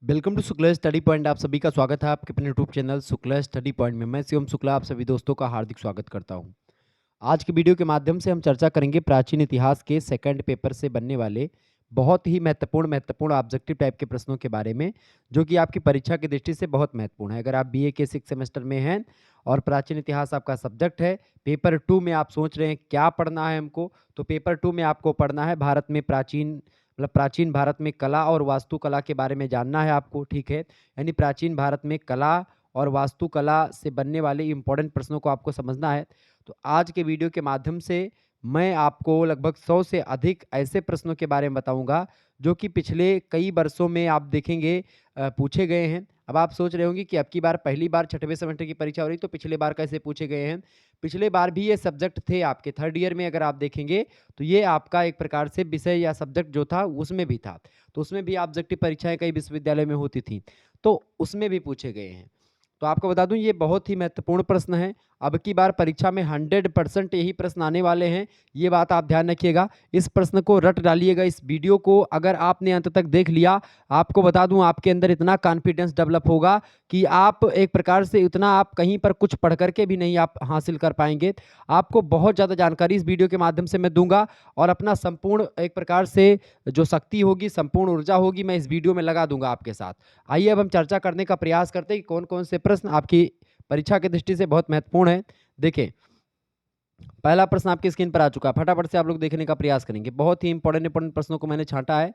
Welcome to Shukla study point. आप सभी का स्वागत है आपके अपने YouTube channel Shukla study point में। मैं शिवम शुक्ला आप सभी दोस्तों का हार्दिक स्वागत करता हूं। आज की वीडियो के माध्यम से हम चर्चा करेंगे प्राचीन इतिहास के सेकंड पेपर से बनने वाले बहुत ही महत्वपूर्ण ऑब्जेक्टिव टाइप के प्रश्नों के बारे में, जो कि आपकी परीक्षा की दृष्टि से बहुत महत्वपूर्ण है। अगर आप बीए के 6 सेमेस्टर में हैं और प्राचीन इतिहास आपका सब्जेक्ट है, पेपर 2 में आप सोच रहे हैं क्या पढ़ना है हमको, तो पेपर 2 में आपको पढ़ना है भारत में प्राचीन भारत में कला और वास्तुकला के बारे में जानना है आपको, ठीक है। यानी प्राचीन भारत में कला और वास्तुकला से बनने वाले इंपॉर्टेंट प्रश्नों को आपको समझना है। तो आज के वीडियो के माध्यम से मैं आपको लगभग 100 से अधिक ऐसे प्रश्नों के बारे में बताऊंगा जो कि पिछले कई वर्षों में आप देखेंगे पूछे गए हैं। अब आप सोच रहे होंगे कि अब की बार पहली बार छठवें सेमेस्टर की परीक्षा हो रही तो पिछले बार कैसे पूछे गए हैं। पिछले बार भी ये सब्जेक्ट थे आपके थर्ड ईयर में, अगर आप देखेंगे तो ये आपका एक प्रकार से विषय या सब्जेक्ट जो था उसमें भी था। तो उसमें भी ऑब्जेक्टिव परीक्षाएं कई विश्वविद्यालय में होती थी, तो उसमें भी पूछे गए हैं। तो आपको बता दूं ये बहुत ही महत्वपूर्ण प्रश्न है। अब की बार परीक्षा में 100% यही प्रश्न आने वाले हैं, ये बात आप ध्यान रखिएगा। इस प्रश्न को रट डालिएगा। इस वीडियो को अगर आपने अंत तक देख लिया, आपको बता दूं आपके अंदर इतना कॉन्फिडेंस डेवलप होगा कि आप एक प्रकार से इतना आप कहीं पर कुछ पढ़ करके भी नहीं आप हासिल कर पाएंगे। आपको बहुत ज़्यादा जानकारी इस वीडियो के माध्यम से मैं दूंगा और अपना संपूर्ण एक प्रकार से जो शक्ति होगी, संपूर्ण ऊर्जा होगी, मैं इस वीडियो में लगा दूंगा आपके साथ। आइए अब हम चर्चा करने का प्रयास करते हैं कि कौन कौन से प्रश्न आपकी परीक्षा की दृष्टि से बहुत महत्वपूर्ण है। देखें, पहला प्रश्न आपकी स्क्रीन पर आ चुका है, फटाफट से आप लोग देखने का प्रयास करेंगे। बहुत ही इंपॉर्टेंट प्रश्नों को मैंने छांटा है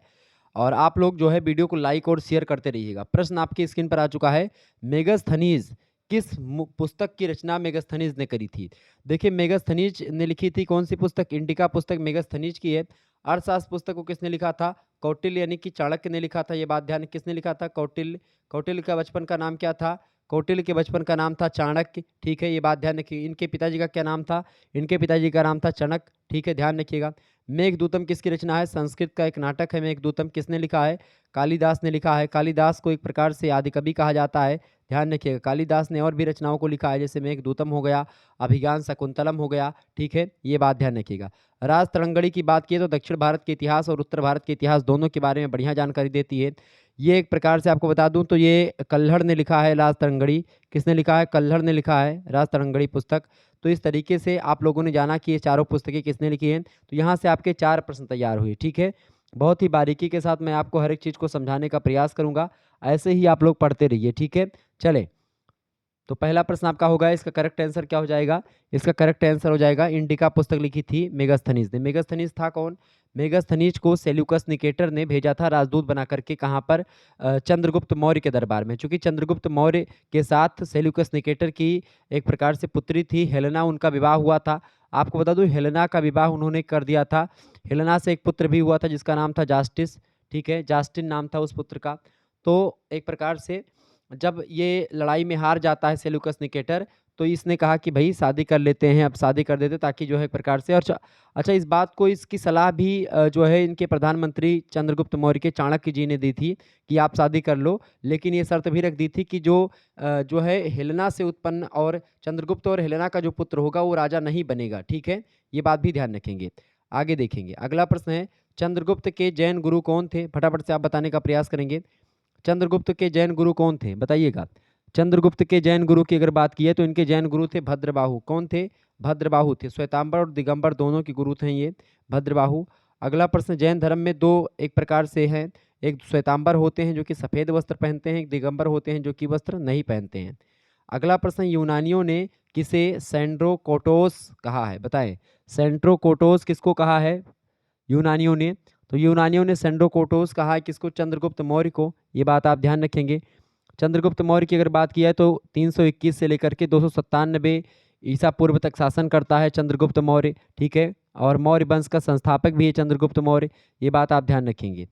और आप लोग जो है वीडियो को लाइक और शेयर करते रहिएगा। प्रश्न आपकी स्क्रीन पर आ चुका है, मेगस्थनीज किस पुस्तक की रचना मेगस्थनीज ने करी थी। देखिए, मेगस्थनीज ने लिखी थी कौन सी पुस्तक? इंडिका पुस्तक मेगस्थनीज की है। अर्थशास्त्र पुस्तक को किसने लिखा था? कौटिल्य यानी कि चाणक्य ने लिखा था। ये बात ध्यान, किसने लिखा था? कौटिल्य। कौटिल्य का बचपन का नाम क्या था? कौटिल्य के बचपन का नाम था चाणक्य, ठीक है। ये बात ध्यान रखिए। इनके पिताजी का क्या नाम था? इनके पिताजी का नाम था चणक, ठीक है, ध्यान रखिएगा। मेघदूतम किसकी रचना है? संस्कृत का एक नाटक है मेघदूतम। किसने लिखा है? कालिदास ने लिखा है। कालिदास को एक प्रकार से आदि कवि कहा जाता है, ध्यान रखिएगा। कालिदास ने और भी रचनाओं को लिखा है, जैसे मेघदूतम हो गया, अभिज्ञान शकुंतलम हो गया, ठीक है, ये बात ध्यान रखिएगा। राज तरंगड़ी की बात की तो दक्षिण भारत के इतिहास और उत्तर भारत के इतिहास दोनों के बारे में बढ़िया जानकारी देती है। ये एक प्रकार से आपको बता दूं तो ये कल्हड़ ने लिखा है राज तरंगड़ी। किसने लिखा है? कल्हड़ ने लिखा है राज तरंगड़ी पुस्तक। तो इस तरीके से आप लोगों ने जाना कि ये चारों पुस्तकें किसने लिखी हैं। तो यहाँ से आपके 4 प्रश्न तैयार हुए, ठीक है। बहुत ही बारीकी के साथ मैं आपको हर एक चीज़ को समझाने का प्रयास करूंगा। ऐसे ही आप लोग पढ़ते रहिए, ठीक है। चले, तो पहला प्रश्न आपका होगा, इसका करेक्ट आंसर क्या हो जाएगा? इसका करेक्ट आंसर हो जाएगा, इंडिका पुस्तक लिखी थी मेगास्थनीज ने। मेगास्थनीज था कौन? मेगास्थनीज को सेल्यूकस निकेटर ने भेजा था राजदूत बना करके, कहाँ पर? चंद्रगुप्त मौर्य के दरबार में। चूंकि चंद्रगुप्त मौर्य के साथ सेल्यूकस निकेटर की एक प्रकार से पुत्री थी हेलेना, उनका विवाह हुआ था। आपको बता दूं हेलेना का विवाह उन्होंने कर दिया था। हेलेना से एक पुत्र भी हुआ था जिसका नाम था जास्टिस, ठीक है, जास्टिन नाम था उस पुत्र का। तो एक प्रकार से जब ये लड़ाई में हार जाता है सेल्यूकस निकेटर, तो इसने कहा कि भाई शादी कर लेते हैं, अब शादी कर देते ताकि जो है प्रकार से। और अच्छा, इस बात को, इसकी सलाह भी जो है इनके प्रधानमंत्री चंद्रगुप्त मौर्य के चाणक्य जी ने दी थी कि आप शादी कर लो। लेकिन ये शर्त भी रख दी थी कि जो है हेलेना से उत्पन्न और चंद्रगुप्त और हेलेना का जो पुत्र होगा वो राजा नहीं बनेगा, ठीक है। ये बात भी ध्यान रखेंगे। आगे देखेंगे, अगला प्रश्न है, चंद्रगुप्त के जैन गुरु कौन थे? फटाफट से आप बताने का प्रयास करेंगे। चंद्रगुप्त के जैन गुरु कौन थे, बताइएगा। चंद्रगुप्त के जैन गुरु की अगर बात की है तो इनके जैन गुरु थे भद्रबाहु। कौन थे? भद्रबाहु थे। श्वेतांबर और दिगंबर दोनों के गुरु थे ये भद्रबाहु। अगला प्रश्न, जैन धर्म में दो एक प्रकार से हैं, एक श्वेतांबर होते हैं जो कि सफेद वस्त्र पहनते हैं, एक दिगंबर होते हैं जो कि वस्त्र नहीं पहनते हैं। अगला प्रश्न, यूनानियों ने किसे सेंड्रोकोटोस कहा है, बताएं। सेंड्रोकोटोस किसको कहा है? यूनानियों ने। तो यूनानियों ने सेंड्रोकोटोस कहा है किसको? चंद्रगुप्त मौर्य को। ये बात आप ध्यान रखेंगे। चंद्रगुप्त मौर्य की अगर बात की है तो 321 से लेकर के 297 ईसा पूर्व तक शासन करता है चंद्रगुप्त मौर्य, ठीक है। और मौर्य वंश का संस्थापक भी है चंद्रगुप्त मौर्य, ये बात आप ध्यान रखेंगे।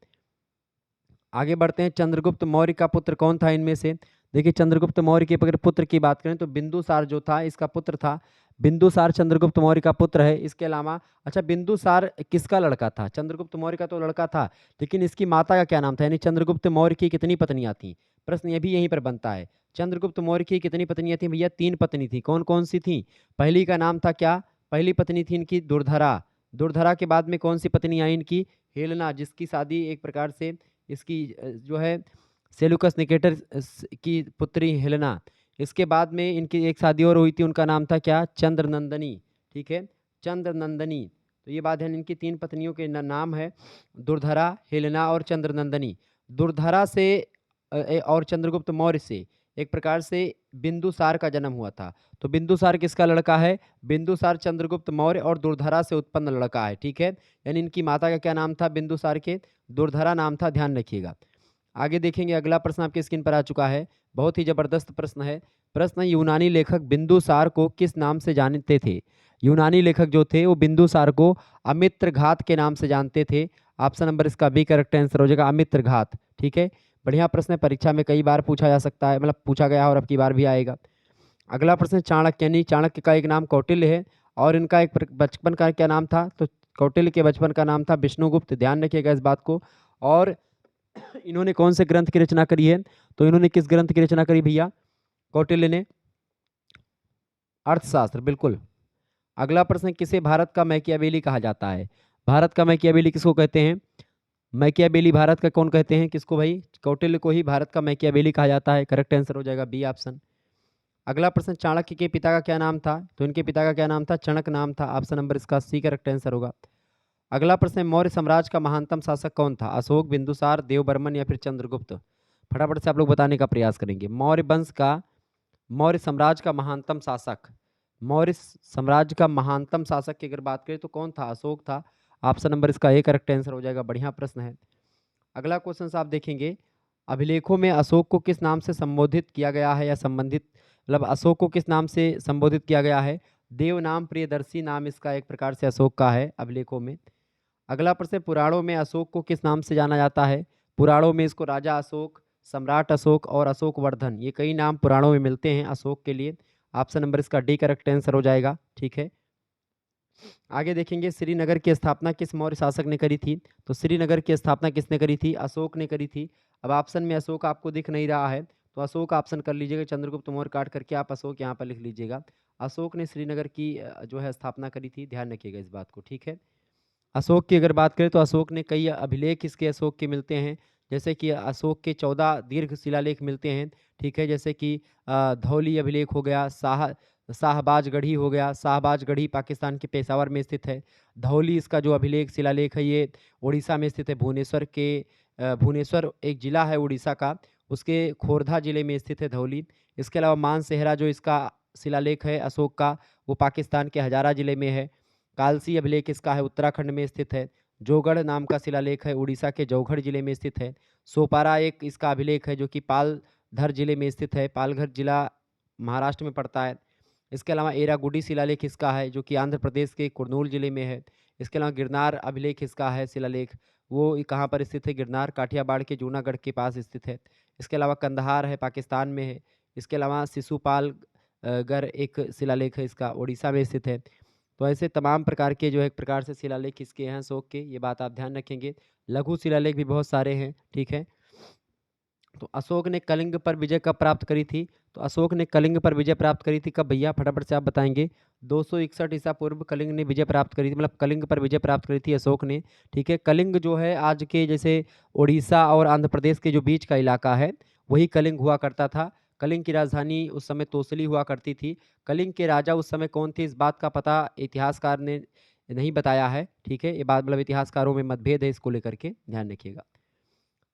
आगे बढ़ते हैं, चंद्रगुप्त मौर्य का पुत्र कौन था इनमें से? देखिए, चंद्रगुप्त मौर्य के अगर पुत्र की बात करें तो बिंदुसार जो था इसका पुत्र था। बिंदुसार चंद्रगुप्त मौर्य का पुत्र है। इसके अलावा, अच्छा, बिंदुसार किसका लड़का था? चंद्रगुप्त मौर्य का तो लड़का था, लेकिन इसकी माता का क्या नाम था? यानी चंद्रगुप्त मौर्य की कितनी पत्नियां थी? प्रश्न ये भी यहीं पर बनता है। चंद्रगुप्त मौर्य की कितनी पत्नियां थी भैया? 3 पत्नी थी। कौन कौन सी थी? पहली का नाम था क्या? पहली पत्नी थी इनकी दुर्धरा। दुर्धरा के बाद में कौन सी पत्नी आई इनकी? हेलेना, जिसकी शादी एक प्रकार से इसकी जो है सेल्यूकस निकेटर की पुत्री हेलेना। इसके बाद में इनकी एक शादी और हुई थी, उनका नाम था क्या? चंद्रनंदनी। ठीक है, चंद्रनंदनी। तो ये बात है, इनकी 3 पत्नियों के नाम है दुर्धरा, हेलेना और चंद्रनंदनी। दुर्धरा से और चंद्रगुप्त मौर्य से एक प्रकार से बिंदुसार का जन्म हुआ था। तो बिंदुसार किसका लड़का है? बिंदुसार चंद्रगुप्त मौर्य और दुर्धरा से उत्पन्न लड़का है। ठीक है, यानी इनकी माता का क्या नाम था बिंदुसार के? दुर्धरा नाम था, ध्यान रखिएगा। आगे देखेंगे, अगला प्रश्न आपकी स्क्रीन पर आ चुका है, बहुत ही जबरदस्त प्रश्न है। प्रश्न, यूनानी लेखक बिंदुसार को किस नाम से जानते थे? यूनानी लेखक जो थे वो बिंदुसार को अमित्रघात के नाम से जानते थे। ऑप्शन नंबर इसका बी करेक्ट आंसर हो जाएगा, अमित्रघात। ठीक है, बढ़िया प्रश्न है, परीक्षा में कई बार पूछा जा सकता है, मतलब पूछा गया और अब की बार भी आएगा। अगला प्रश्न, चाणक्य, यानी चाणक्य का एक नाम कौटिल्य है और इनका एक बचपन का क्या नाम था? तो कौटिल्य के बचपन का नाम था विष्णुगुप्त, ध्यान रखिएगा इस बात को। और इन्होंने कौन से ग्रंथ की रचना करी है? तो इन्होंने किस ग्रंथ की रचना करी भैया? कौटिल्य ने अर्थशास्त्र, बिल्कुल। अगला प्रश्न, किसे भारत का मैकियावेली कहा जाता है? भारत का मैकियावेली किसको कहते हैं? मैकियावेली भारत का कौन कहते हैं, किसको भाई? कौटिल्य को ही भारत का मैकियावेली कहा जाता है। करेक्ट आंसर हो जाएगा बी ऑप्शन। अगला प्रश्न, चाणक्य के पिता का क्या नाम था? तो इनके पिता का क्या नाम था? चणक नाम था। ऑप्शन नंबर इसका सी करेक्ट आंसर होगा। अगला प्रश्न, मौर्य साम्राज्य का महानतम शासक कौन था? अशोक, बिंदुसार, देवबर्मन या फिर चंद्रगुप्त? फटाफट से आप लोग बताने का प्रयास करेंगे। मौर्य वंश का, मौर्य साम्राज्य का महानतम शासक, मौर्य साम्राज्य का महानतम शासक की अगर बात करें तो कौन था? अशोक था। ऑप्शन नंबर इसका ए करेक्ट आंसर हो जाएगा, बढ़िया प्रश्न है। अगला क्वेश्चन आप देखेंगे, अभिलेखों में अशोक को किस नाम से संबोधित किया गया है या संबंधित, मतलब अशोक को किस नाम से संबोधित किया गया है? देव नाम, प्रियदर्शी नाम इसका एक प्रकार से अशोक का है अभिलेखों में। अगला प्रश्न, पुराणों में अशोक को किस नाम से जाना जाता है? पुराणों में इसको राजा अशोक, सम्राट अशोक और अशोक वर्धन, ये कई नाम पुराणों में मिलते हैं अशोक के लिए। ऑप्शन नंबर इसका डी करेक्ट आंसर हो जाएगा। ठीक है, आगे देखेंगे, श्रीनगर की स्थापना किस मौर्य शासक ने करी थी? तो श्रीनगर की स्थापना किसने करी थी? अशोक ने करी थी। अब ऑप्शन में अशोक आपको दिख नहीं रहा है तो अशोक ऑप्शन कर लीजिएगा, चंद्रगुप्त मौर्य काट करके आप अशोक यहाँ पर लिख लीजिएगा। अशोक ने श्रीनगर की जो है स्थापना करी थी, ध्यान रखिएगा इस बात को। ठीक है, अशोक की अगर बात करें तो अशोक ने कई अभिलेख इसके अशोक के मिलते हैं, जैसे कि अशोक के 14 दीर्घ शिलालेख मिलते हैं। ठीक है, जैसे कि धौली अभिलेख हो गया, शाहबाज गढ़ी हो गया। शाहबाज गढ़ी पाकिस्तान के पेशावर में स्थित है। धौली इसका जो अभिलेख शिलालेख है ये उड़ीसा में स्थित है, भुवनेश्वर के भुवनेश्वर एक जिला है उड़ीसा का, उसके खोरधा जिले में स्थित है धौली। इसके अलावा मानसेहरा जो इसका शिलालेख है अशोक का, वो पाकिस्तान के हजारा जिले में है। कालसी अभिलेख इसका है, उत्तराखंड में स्थित है। जोगढ़ नाम का शिलालेख है, उड़ीसा के जौगढ़ जिले में स्थित है। सोपारा एक इसका अभिलेख है जो कि पालघर जिले में स्थित है, पालघर जिला महाराष्ट्र में पड़ता है। इसके अलावा एरागुडी शिलालेख इसका है जो कि आंध्र प्रदेश के कुर्नूल जिले में है। इसके अलावा गिरनार अभिलेख इसका है शिलालेख, वो कहाँ पर स्थित है? गिरनार काठियावाड़ के जूनागढ़ के पास स्थित है। इसके अलावा कंदहार है, पाकिस्तान में है। इसके अलावा शिशुपाल गढ़ एक शिलालेख है इसका, उड़ीसा में स्थित है। तो ऐसे तमाम प्रकार के जो है एक प्रकार से शिलालेख इसके हैं अशोक के, ये बात आप ध्यान रखेंगे। लघु शिलालेख भी बहुत सारे हैं। ठीक है, तो अशोक ने कलिंग पर विजय कब प्राप्त करी थी? तो अशोक ने कलिंग पर विजय प्राप्त करी थी कब भैया? फटाफट से आप बताएंगे। 261 ईसा पूर्व कलिंग ने विजय प्राप्त करी थी, मतलब कलिंग पर विजय प्राप्त करी थी अशोक ने। ठीक है, कलिंग जो है आज के जैसे उड़ीसा और आंध्र प्रदेश के जो बीच का इलाका है वही कलिंग हुआ करता था। कलिंग की राजधानी उस समय तोसली हुआ करती थी। कलिंग के राजा उस समय कौन थे, इस बात का पता इतिहासकार ने नहीं बताया है। ठीक है, ये बात मतलब इतिहासकारों में मतभेद है, इसको लेकर के ध्यान रखिएगा।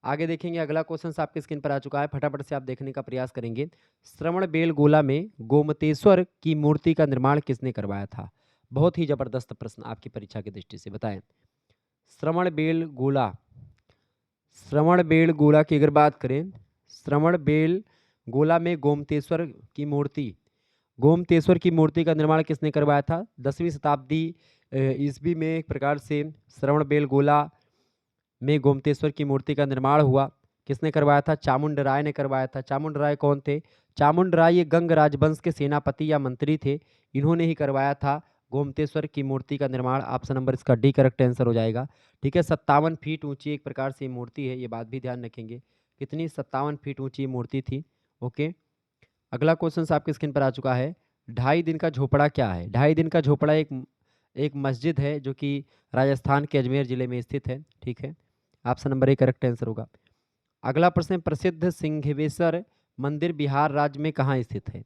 आगे देखेंगे, अगला क्वेश्चन आपके स्क्रीन पर आ चुका है, फटाफट से आप देखने का प्रयास करेंगे। श्रवण बेलगोला में गोमतेश्वर की मूर्ति का निर्माण किसने करवाया था? बहुत ही जबरदस्त प्रश्न आपकी परीक्षा की दृष्टि से, बताएं। श्रवण बेलगोला, श्रवण बेलगोला की अगर बात करें, श्रवण बेलगोला में गोमतेश्वर की मूर्ति, गोमतेश्वर की मूर्ति का निर्माण किसने करवाया था? 10वीं शताब्दी ईस्वी में एक प्रकार से श्रवण बेलगोला में गोमतेश्वर की मूर्ति का निर्माण हुआ। किसने करवाया था? चामुंड राय ने करवाया था। चामुंड राय कौन थे? चामुंड राय ये गंग राजवंश के सेनापति या मंत्री थे, इन्होंने ही करवाया था गोमतेश्वर की मूर्ति का निर्माण। ऑप्शन नंबर इसका डी करेक्ट आंसर हो जाएगा। ठीक है, 57 फीट ऊंची एक प्रकार से मूर्ति है, ये बात भी ध्यान रखेंगे। कितनी? 57 फीट ऊंची मूर्ति थी। ओके, अगला क्वेश्चन आपके स्क्रीन पर आ चुका है, 2.5 दिन का झोपड़ा क्या है? 2.5 दिन का झोपड़ा एक मस्जिद है जो कि राजस्थान के अजमेर जिले में स्थित है। ठीक है, option number A correct answer होगा। अगला प्रश्न है, प्रसिद्ध सिंघवेश्वर मंदिर बिहार राज्य में कहाँ स्थित है?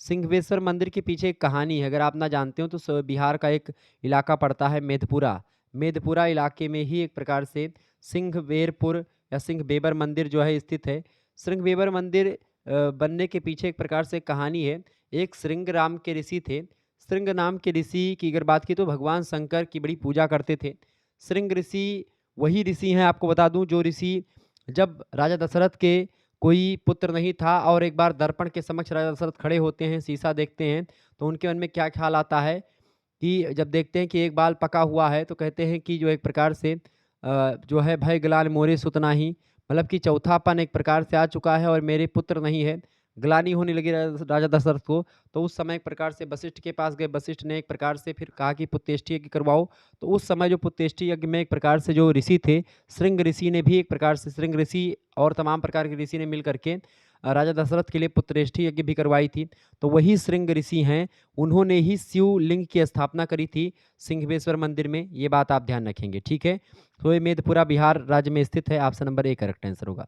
सिंघवेश्वर मंदिर के पीछे एक कहानी है, अगर आप ना जानते हो तो बिहार का एक इलाका पड़ता है मेधपुरा। मेधपुरा इलाके में ही एक प्रकार से सिंघवेरपुर या सिंघवेबर मंदिर जो है स्थित है। सिंघवेबर मंदिर बनने के पीछे एक प्रकार से कहानी है। एक श्रृंग राम के ऋषि थे। श्रृंग नाम के ऋषि की अगर बात की तो भगवान शंकर की बड़ी पूजा करते थे। श्रृंग ऋषि वही ऋषि हैं, आपको बता दूं, जो ऋषि जब राजा दशरथ के कोई पुत्र नहीं था और एक बार दर्पण के समक्ष राजा दशरथ खड़े होते हैं, शीशा देखते हैं, तो उनके मन में क्या ख्याल आता है कि जब देखते हैं कि एक बाल पका हुआ है तो कहते हैं कि जो एक प्रकार से जो है भय ग्लानि मोरे सुत नाहि, मतलब कि चौथापन एक प्रकार से आ चुका है और मेरे पुत्र नहीं है। ग्लानि होने लगी राजा दशरथ को। तो उस समय एक प्रकार से वशिष्ठ के पास गए। वशिष्ठ ने एक प्रकार से फिर कहा कि पुत्येष्टि यज्ञ करवाओ। तो उस समय जो पुत्येष्टि यज्ञ में एक प्रकार से जो ऋषि थे, श्रृंग ऋषि ने भी एक प्रकार से, श्रृंग ऋषि और तमाम प्रकार के ऋषि ने मिल करके राजा दशरथ के लिए पुत्येष्टि यज्ञ भी करवाई थी। तो वही श्रृंग ऋषि हैं, उन्होंने ही शिवलिंग की स्थापना करी थी सिंघवेश्वर मंदिर में। ये बात आप ध्यान रखेंगे, ठीक है। तो ये मेधपुरा बिहार राज्य में स्थित है। Option number A correct answer होगा।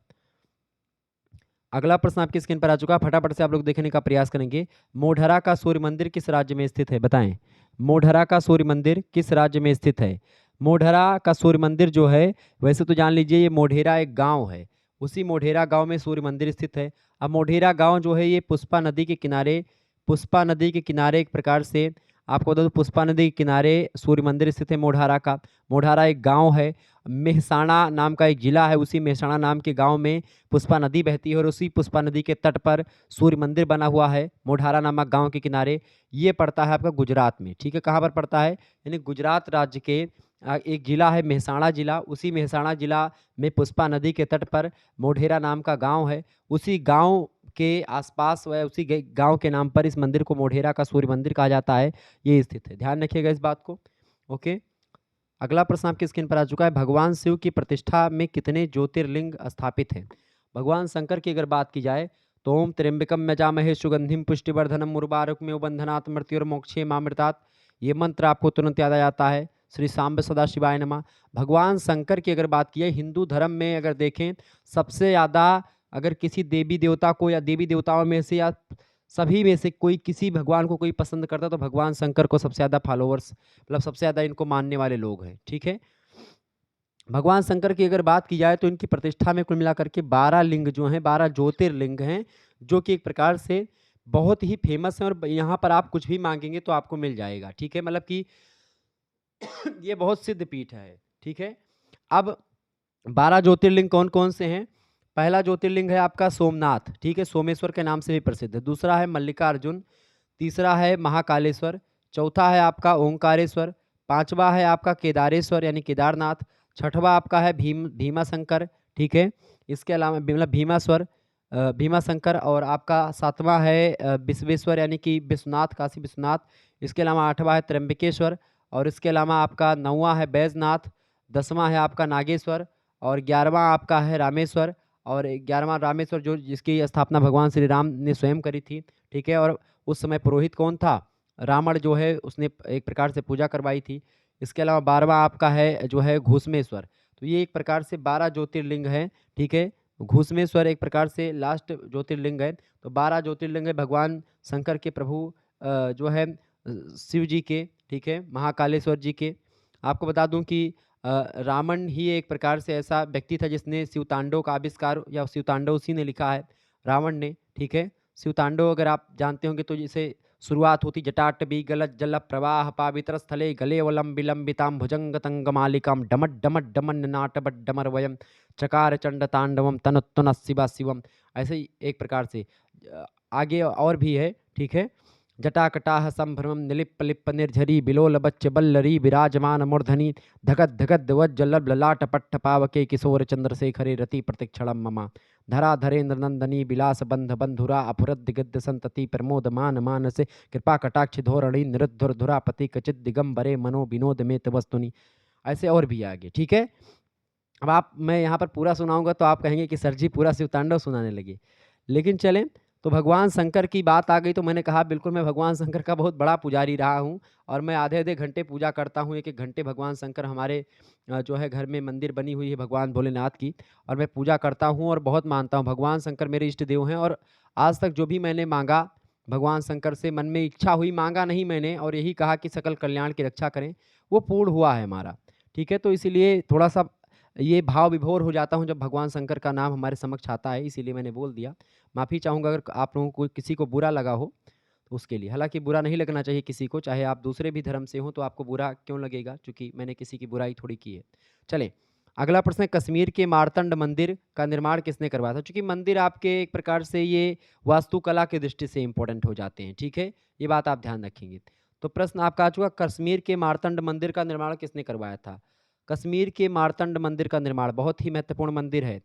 अगला प्रश्न आपकी स्क्रीन पर आ चुका है, फटाफट से आप लोग देखने का प्रयास करेंगे। मोढेरा का सूर्य मंदिर किस राज्य में स्थित है? बताएं, मोढेरा का सूर्य मंदिर किस राज्य में स्थित है? मोढेरा का सूर्य मंदिर जो है, वैसे तो जान लीजिए ये मोढेरा एक गांव है, उसी मोढेरा गांव में सूर्य मंदिर स्थित है। अब मोढेरा गांव जो है ये पुष्पा नदी के किनारे, पुष्पा नदी के किनारे एक प्रकार से आपको बता दूं, पुष्पा नदी के किनारे सूर्य मंदिर स्थित है मोढेरा का। मोढेरा एक गांव है, मेहसाणा नाम का एक जिला है, उसी मेहसाणा नाम के गांव में पुष्पा नदी बहती है और उसी पुष्पा नदी के तट पर सूर्य मंदिर बना हुआ है मोढेरा नामक गांव के किनारे। ये पड़ता है आपका गुजरात में, ठीक है। कहाँ पर पड़ता है? यानी गुजरात राज्य के एक जिला है मेहसाणा जिला, उसी मेहसाणा जिला में पुष्पा नदी के तट पर मोढेरा नाम का गांव है। उसी गांव के आसपास व उसी गांव के नाम पर इस मंदिर को मोढेरा का सूर्य मंदिर कहा जाता है, ये स्थित है। ध्यान रखिएगा इस बात को, ओके। अगला प्रश्न आपकी स्क्रीन पर आ चुका है, भगवान शिव की प्रतिष्ठा में कितने ज्योतिर्लिंग स्थापित हैं? भगवान शंकर की अगर बात की जाए तो ओम त्र्यंबकम यजामहे सुगंधिम पुष्टिवर्धनम उर्वारुकमेव बंधनात् मृत्युर्मोक्षे मामृतात्, ये मंत्र आपको तुरंत याद आ जाता है। श्री सांब सदा शिवाय नमः। भगवान शंकर की अगर बात की जाए, हिंदू धर्म में अगर देखें सबसे ज़्यादा, अगर किसी देवी देवता को या देवी देवताओं में से या सभी में से कोई किसी भगवान को कोई पसंद करता तो भगवान शंकर को सबसे ज़्यादा फॉलोअर्स, मतलब सबसे ज़्यादा इनको मानने वाले लोग हैं, ठीक है। भगवान शंकर की अगर बात की जाए तो इनकी प्रतिष्ठा में कुल मिलाकर के 12 लिंग जो हैं, 12 ज्योतिर्लिंग हैं, जो कि एक प्रकार से बहुत ही फेमस हैं और यहाँ पर आप कुछ भी मांगेंगे तो आपको मिल जाएगा, ठीक है। मतलब कि ये बहुत सिद्ध पीठ है, ठीक है। अब 12 ज्योतिर्लिंग कौन कौन से हैं? पहला ज्योतिर्लिंग है आपका सोमनाथ, ठीक है, सोमेश्वर के नाम से भी प्रसिद्ध है। दूसरा है मल्लिकार्जुन, तीसरा है महाकालेश्वर, चौथा है आपका ओंकारेश्वर, पांचवा है आपका केदारेश्वर यानी केदारनाथ, छठवा आपका है भीमाशंकर, ठीक है। इसके अलावा मतलब भीमाश्वर, भीमाशंकर, और आपका सातवां है विश्वेश्वर यानी कि विश्वनाथ, काशी विश्वनाथ। इसके अलावा आठवां है त्र्यंबकेश्वर, और इसके अलावा आपका नौवां है बैजनाथ, 10वां है आपका नागेश्वर, और 11वां आपका है रामेश्वर। और 11वां रामेश्वर जो जिसकी स्थापना भगवान श्री राम ने स्वयं करी थी, ठीक है। और उस समय पुरोहित कौन था? रावण जो है उसने एक प्रकार से पूजा करवाई थी। इसके अलावा 12वां आपका है जो है घूसमेश्वर। तो ये एक प्रकार से 12 ज्योतिर्लिंग हैं, ठीक है। घूसमेश्वर एक प्रकार से लास्ट ज्योतिर्लिंग है। तो 12 ज्योतिर्लिंग है भगवान शंकर के, प्रभु जो है शिव जी के, ठीक है, महाकालेश्वर जी के। आपको बता दूं कि रावण ही एक प्रकार से ऐसा व्यक्ति था जिसने शिवतांडव का आविष्कार, या शिवतांडव उसी ने लिखा है, रावण ने, ठीक है। शिवतांडव अगर आप जानते होंगे तो जैसे शुरुआत होती, जटाटवी गलत जल प्रवाह पावित्र स्थले गले वलम विलंबिताम भुजंग तंग मालिकाम डमट डमट डमन नाटबट डमर वयम चकार चंड तांडवम तनुत्तन शिवा शिवम। ऐसे ही एक प्रकार से आगे और भी है, ठीक है। जटाकटाह संभ्रमम निलिप लिप्प निर्झरी बिलोल बच्च बल्लरी विराजमान मूर्धनि धगत धगत वज्जलभ ललाट पट्ट पावके किशोर चंद्रशेखरे रति प्रतिक्षणम ममा धरा धरेन्द्र नंदनी विलास बंध बंधुरा अफुरद गद्य संतति प्रमोद मान मानसे कृपा कटाक्ष धोरणी निरुद्धुर धुरापति कचित दिगंबरे मनो विनोद में वस्तुनि। ऐसे और भी आगे, ठीक है। अब मैं यहाँ पर पूरा सुनाऊंगा तो आप कहेंगे कि सर जी पूरा शिव तांडव सुनाने लगे, लेकिन चलें तो भगवान शंकर की बात आ गई तो मैंने कहा बिल्कुल मैं भगवान शंकर का बहुत बड़ा पुजारी रहा हूँ और मैं आधे-आधे घंटे पूजा करता हूँ, 1-1 घंटे भगवान शंकर हमारे जो है घर में मंदिर बनी हुई है भगवान भोलेनाथ की और मैं पूजा करता हूँ और बहुत मानता हूँ। भगवान शंकर मेरे इष्ट देव हैं और आज तक जो भी मैंने माँगा भगवान शंकर से मन में इच्छा हुई, माँगा नहीं मैंने और यही कहा कि सकल कल्याण की रक्षा करें, वो पूर्ण हुआ है हमारा। ठीक है? तो इसीलिए थोड़ा-सा ये भाव विभोर हो जाता हूँ जब भगवान शंकर का नाम हमारे समक्ष आता है, इसीलिए मैंने बोल दिया। माफ़ी चाहूँगा अगर आप लोगों को किसी को बुरा लगा हो, तो उसके लिए। हालाँकि बुरा नहीं लगना चाहिए किसी को, चाहे आप दूसरे भी धर्म से हों, तो आपको बुरा क्यों लगेगा? चूँकि मैंने किसी की बुराई थोड़ी की है। चलें, अगला प्रश्न है कश्मीर के मार्तंड मंदिर का निर्माण किसने करवाया था? चूँकि मंदिर आपके एक प्रकार से ये वास्तुकला की दृष्टि से इम्पोर्टेंट हो जाते हैं, ठीक है? ये बात आप ध्यान रखेंगे। तो प्रश्न आपका आ चुका कश्मीर के मार्तंड मंदिर का निर्माण किसने करवाया था? कश्मीर के मार्तंड मंदिर का निर्माण बहुत ही महत्वपूर्ण मंदिर है।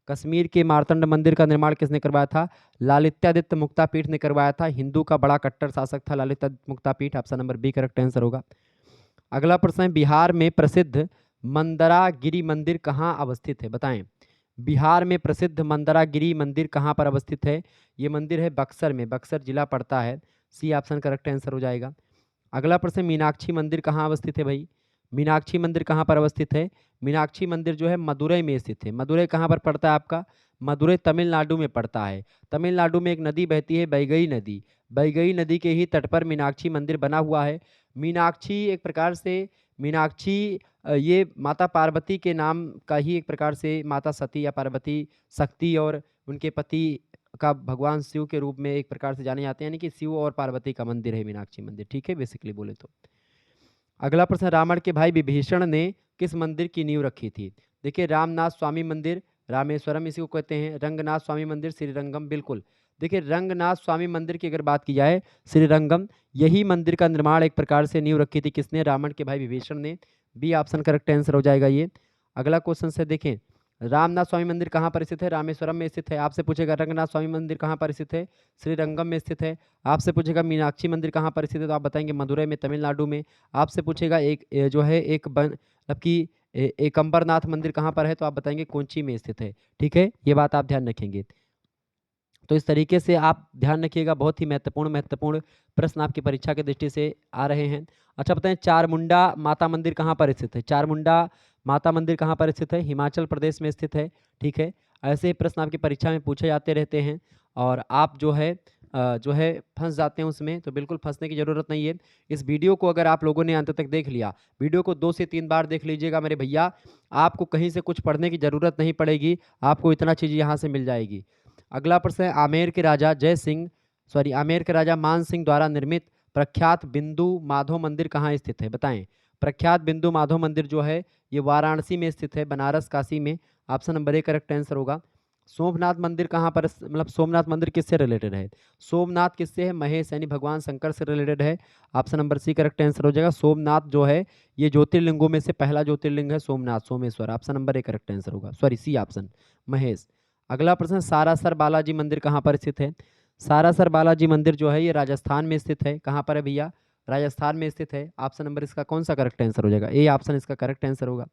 कश्मीर के मार्तंड मंदिर का निर्माण किसने करवाया था? लालित्यादित्य मुक्तापीठ ने करवाया था। हिंदू का बड़ा कट्टर शासक था Lalitaditya Muktapid. Option number B correct answer होगा। अगला प्रश्न है बिहार में प्रसिद्ध मंदरागिरी मंदिर कहाँ अवस्थित है? बताएं। बिहार में प्रसिद्ध मंदरागिरी मंदिर कहाँ पर अवस्थित है? ये मंदिर है बक्सर में, बक्सर जिला पड़ता है। सी ऑप्शन करेक्ट आंसर हो जाएगा। अगला प्रश्न मीनाक्षी मंदिर कहाँ अवस्थित है भाई? मीनाक्षी मंदिर कहाँ पर अवस्थित है? मीनाक्षी मंदिर जो है मदुरई में स्थित है। मदुरई कहाँ पर पड़ता है आपका? मदुरई तमिलनाडु में पड़ता है। तमिलनाडु में एक नदी बहती है बैगई नदी। बैगई नदी के ही तट पर मीनाक्षी मंदिर बना हुआ है। मीनाक्षी एक प्रकार से मीनाक्षी ये माता पार्वती के नाम का ही एक प्रकार से माता सती या पार्वती शक्ति और उनके पति का भगवान शिव के रूप में एक प्रकार से जाने जाते हैं, यानी कि शिव और पार्वती का मंदिर है मीनाक्षी मंदिर, ठीक है बेसिकली बोले तो। अगला प्रश्न रावण के भाई विभीषण ने किस मंदिर की नींव रखी थी? देखिए रामनाथ स्वामी मंदिर, रामेश्वरम इसी को कहते हैं, रंगनाथ स्वामी मंदिर, श्रीरंगम बिल्कुल। देखिए रंगनाथ स्वामी मंदिर की अगर बात की जाए श्रीरंगम, यही मंदिर का निर्माण एक प्रकार से नींव रखी थी किसने? रावण के भाई विभीषण ने। बी ऑप्शन करेक्ट आंसर हो जाएगा ये। अगला क्वेश्चन से देखें रामनाथ स्वामी मंदिर कहाँ पर स्थित है? रामेश्वरम में स्थित है। आपसे पूछेगा रंगनाथ स्वामी मंदिर कहाँ पर स्थित है? श्रीरंगम में स्थित है। आपसे पूछेगा मीनाक्षी मंदिर कहाँ पर स्थित है? तो आप बताएंगे मदुरई में, तमिलनाडु में। आपसे पूछेगा एक जो है एक मतलब कि एक अंबरनाथ मंदिर कहाँ पर है? तो आप बताएंगे कोंची में स्थित है, ठीक है? ये बात आप ध्यान रखेंगे। तो इस तरीके से आप ध्यान रखिएगा, बहुत ही महत्वपूर्ण प्रश्न आपकी परीक्षा की दृष्टि से आ रहे हैं। अच्छा बताएं चारमुंडा माता मंदिर कहाँ पर स्थित है? चारमुंडा माता मंदिर कहाँ पर स्थित है? हिमाचल प्रदेश में स्थित है, ठीक है? ऐसे ही प्रश्न आपकी परीक्षा में पूछे जाते रहते हैं और आप जो है फंस जाते हैं उसमें, तो बिल्कुल फंसने की ज़रूरत नहीं है। इस वीडियो को अगर आप लोगों ने अंत तक देख लिया, वीडियो को 2 से 3 बार देख लीजिएगा मेरे भैया, आपको कहीं से कुछ पढ़ने की ज़रूरत नहीं पड़ेगी, आपको इतना चीज़ यहाँ से मिल जाएगी। अगला प्रश्न है आमेर के राजा मान सिंह द्वारा निर्मित प्रख्यात बिंदु माधव मंदिर कहाँ स्थित है? बताएं। प्रख्यात बिंदु माधव मंदिर जो है ये वाराणसी में स्थित है, बनारस काशी में। Option number A correct answer होगा। सोमनाथ मंदिर कहाँ पर मतलब सोमनाथ मंदिर किससे रिलेटेड है? सोमनाथ किससे है? महेश यानी भगवान शंकर से रिलेटेड है। Option number C correct answer हो जाएगा। सोमनाथ जो है ये ज्योतिर्लिंगों में से पहला ज्योतिर्लिंग है Somnath, Someshwar. Option number A correct answer होगा, सॉरी सी ऑप्शन महेश। अगला प्रश्न सारासर बालाजी मंदिर कहाँ पर स्थित है? सारासर बालाजी मंदिर जो है ये राजस्थान में स्थित है। कहाँ पर है भैया? राजस्थान में स्थित है। ऑप्शन नंबर इसका कौन सा करेक्ट आंसर हो जाएगा? ए ऑप्शन इसका करेक्ट आंसर होगा।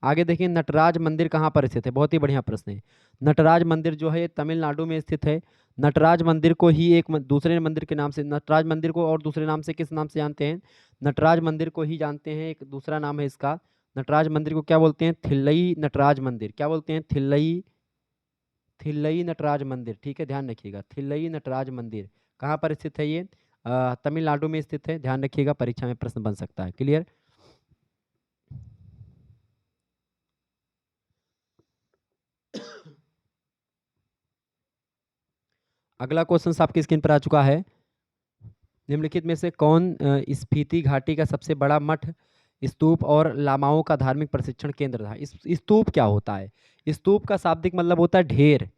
आगे देखिए नटराज मंदिर कहाँ पर स्थित है? बहुत ही बढ़िया प्रश्न है। नटराज मंदिर जो है ये तमिलनाडु में स्थित है। नटराज मंदिर को ही एक दूसरे मंदिर के नाम से, नटराज मंदिर को और दूसरे नाम से किस नाम से जानते हैं? नटराज मंदिर को ही जानते हैं, एक दूसरा नाम है इसका। नटराज मंदिर को क्या बोलते हैं? थिल्लई नटराज मंदिर। क्या बोलते हैं? थिल्लई थिल्लई नटराज मंदिर, ठीक है ध्यान रखिएगा। थिल्लई नटराज मंदिर कहाँ पर स्थित है ये? तमिलनाडु में स्थित है, ध्यान रखिएगा, परीक्षा में प्रश्न बन सकता है। क्लियर? अगला क्वेश्चन आपकी स्क्रीन पर आ चुका है। निम्नलिखित में से कौन स्पीति घाटी का सबसे बड़ा मठ, स्तूप और लामाओं का धार्मिक प्रशिक्षण केंद्र था? इस स्तूप क्या होता है? स्तूप का शाब्दिक मतलब होता है ढेर,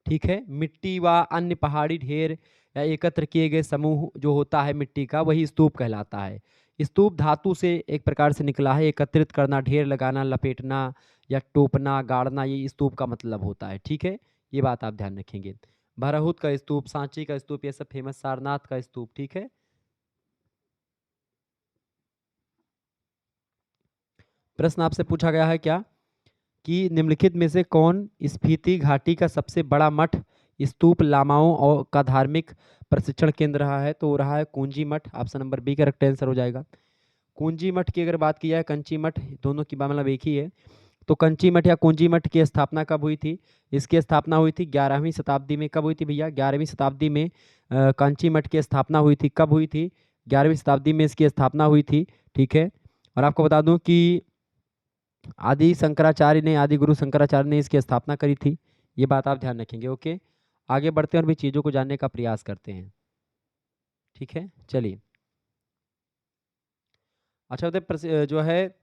ठीक है? मिट्टी व अन्य पहाड़ी ढेर या एकत्र किए गए समूह जो होता है मिट्टी का, वही स्तूप कहलाता है। स्तूप धातु से एक प्रकार से निकला है। एकत्रित करना, ढेर लगाना, लपेटना या टोपना, गाड़ना, ये स्तूप का मतलब होता है, ठीक है? ये बात आप ध्यान रखेंगे। भरहुत का स्तूप, सांची का स्तूप, ये सब फेमस, सारनाथ का स्तूप, ठीक है? प्रश्न आपसे पूछा गया है क्या कि निम्नलिखित में से कौन स्पीति घाटी का सबसे बड़ा मठ स्तूप लामाओं और का धार्मिक प्रशिक्षण केंद्र रहा है, तो वो रहा है Kunji Math. Option number B correct answer हो जाएगा। कुंजी मठ की अगर बात की जाए, कंची मठ, दोनों की मतलब एक ही है। तो कंची मठ या कुंजी मठ की स्थापना कब हुई थी? इसकी स्थापना हुई थी 11वीं शताब्दी में। कब हुई थी भैया? 11वीं शताब्दी में कांची मठ की स्थापना हुई थी। कब हुई थी? 11वीं शताब्दी में इसकी स्थापना हुई थी। ठीक है। और आपको बता दूं कि आदि शंकराचार्य ने, आदि गुरु शंकराचार्य ने इसकी स्थापना करी थी। ये बात आप ध्यान रखेंगे। ओके, आगे बढ़ते हैं और भी चीज़ों को जानने का प्रयास करते हैं। ठीक है, चलिए। अच्छा, जो है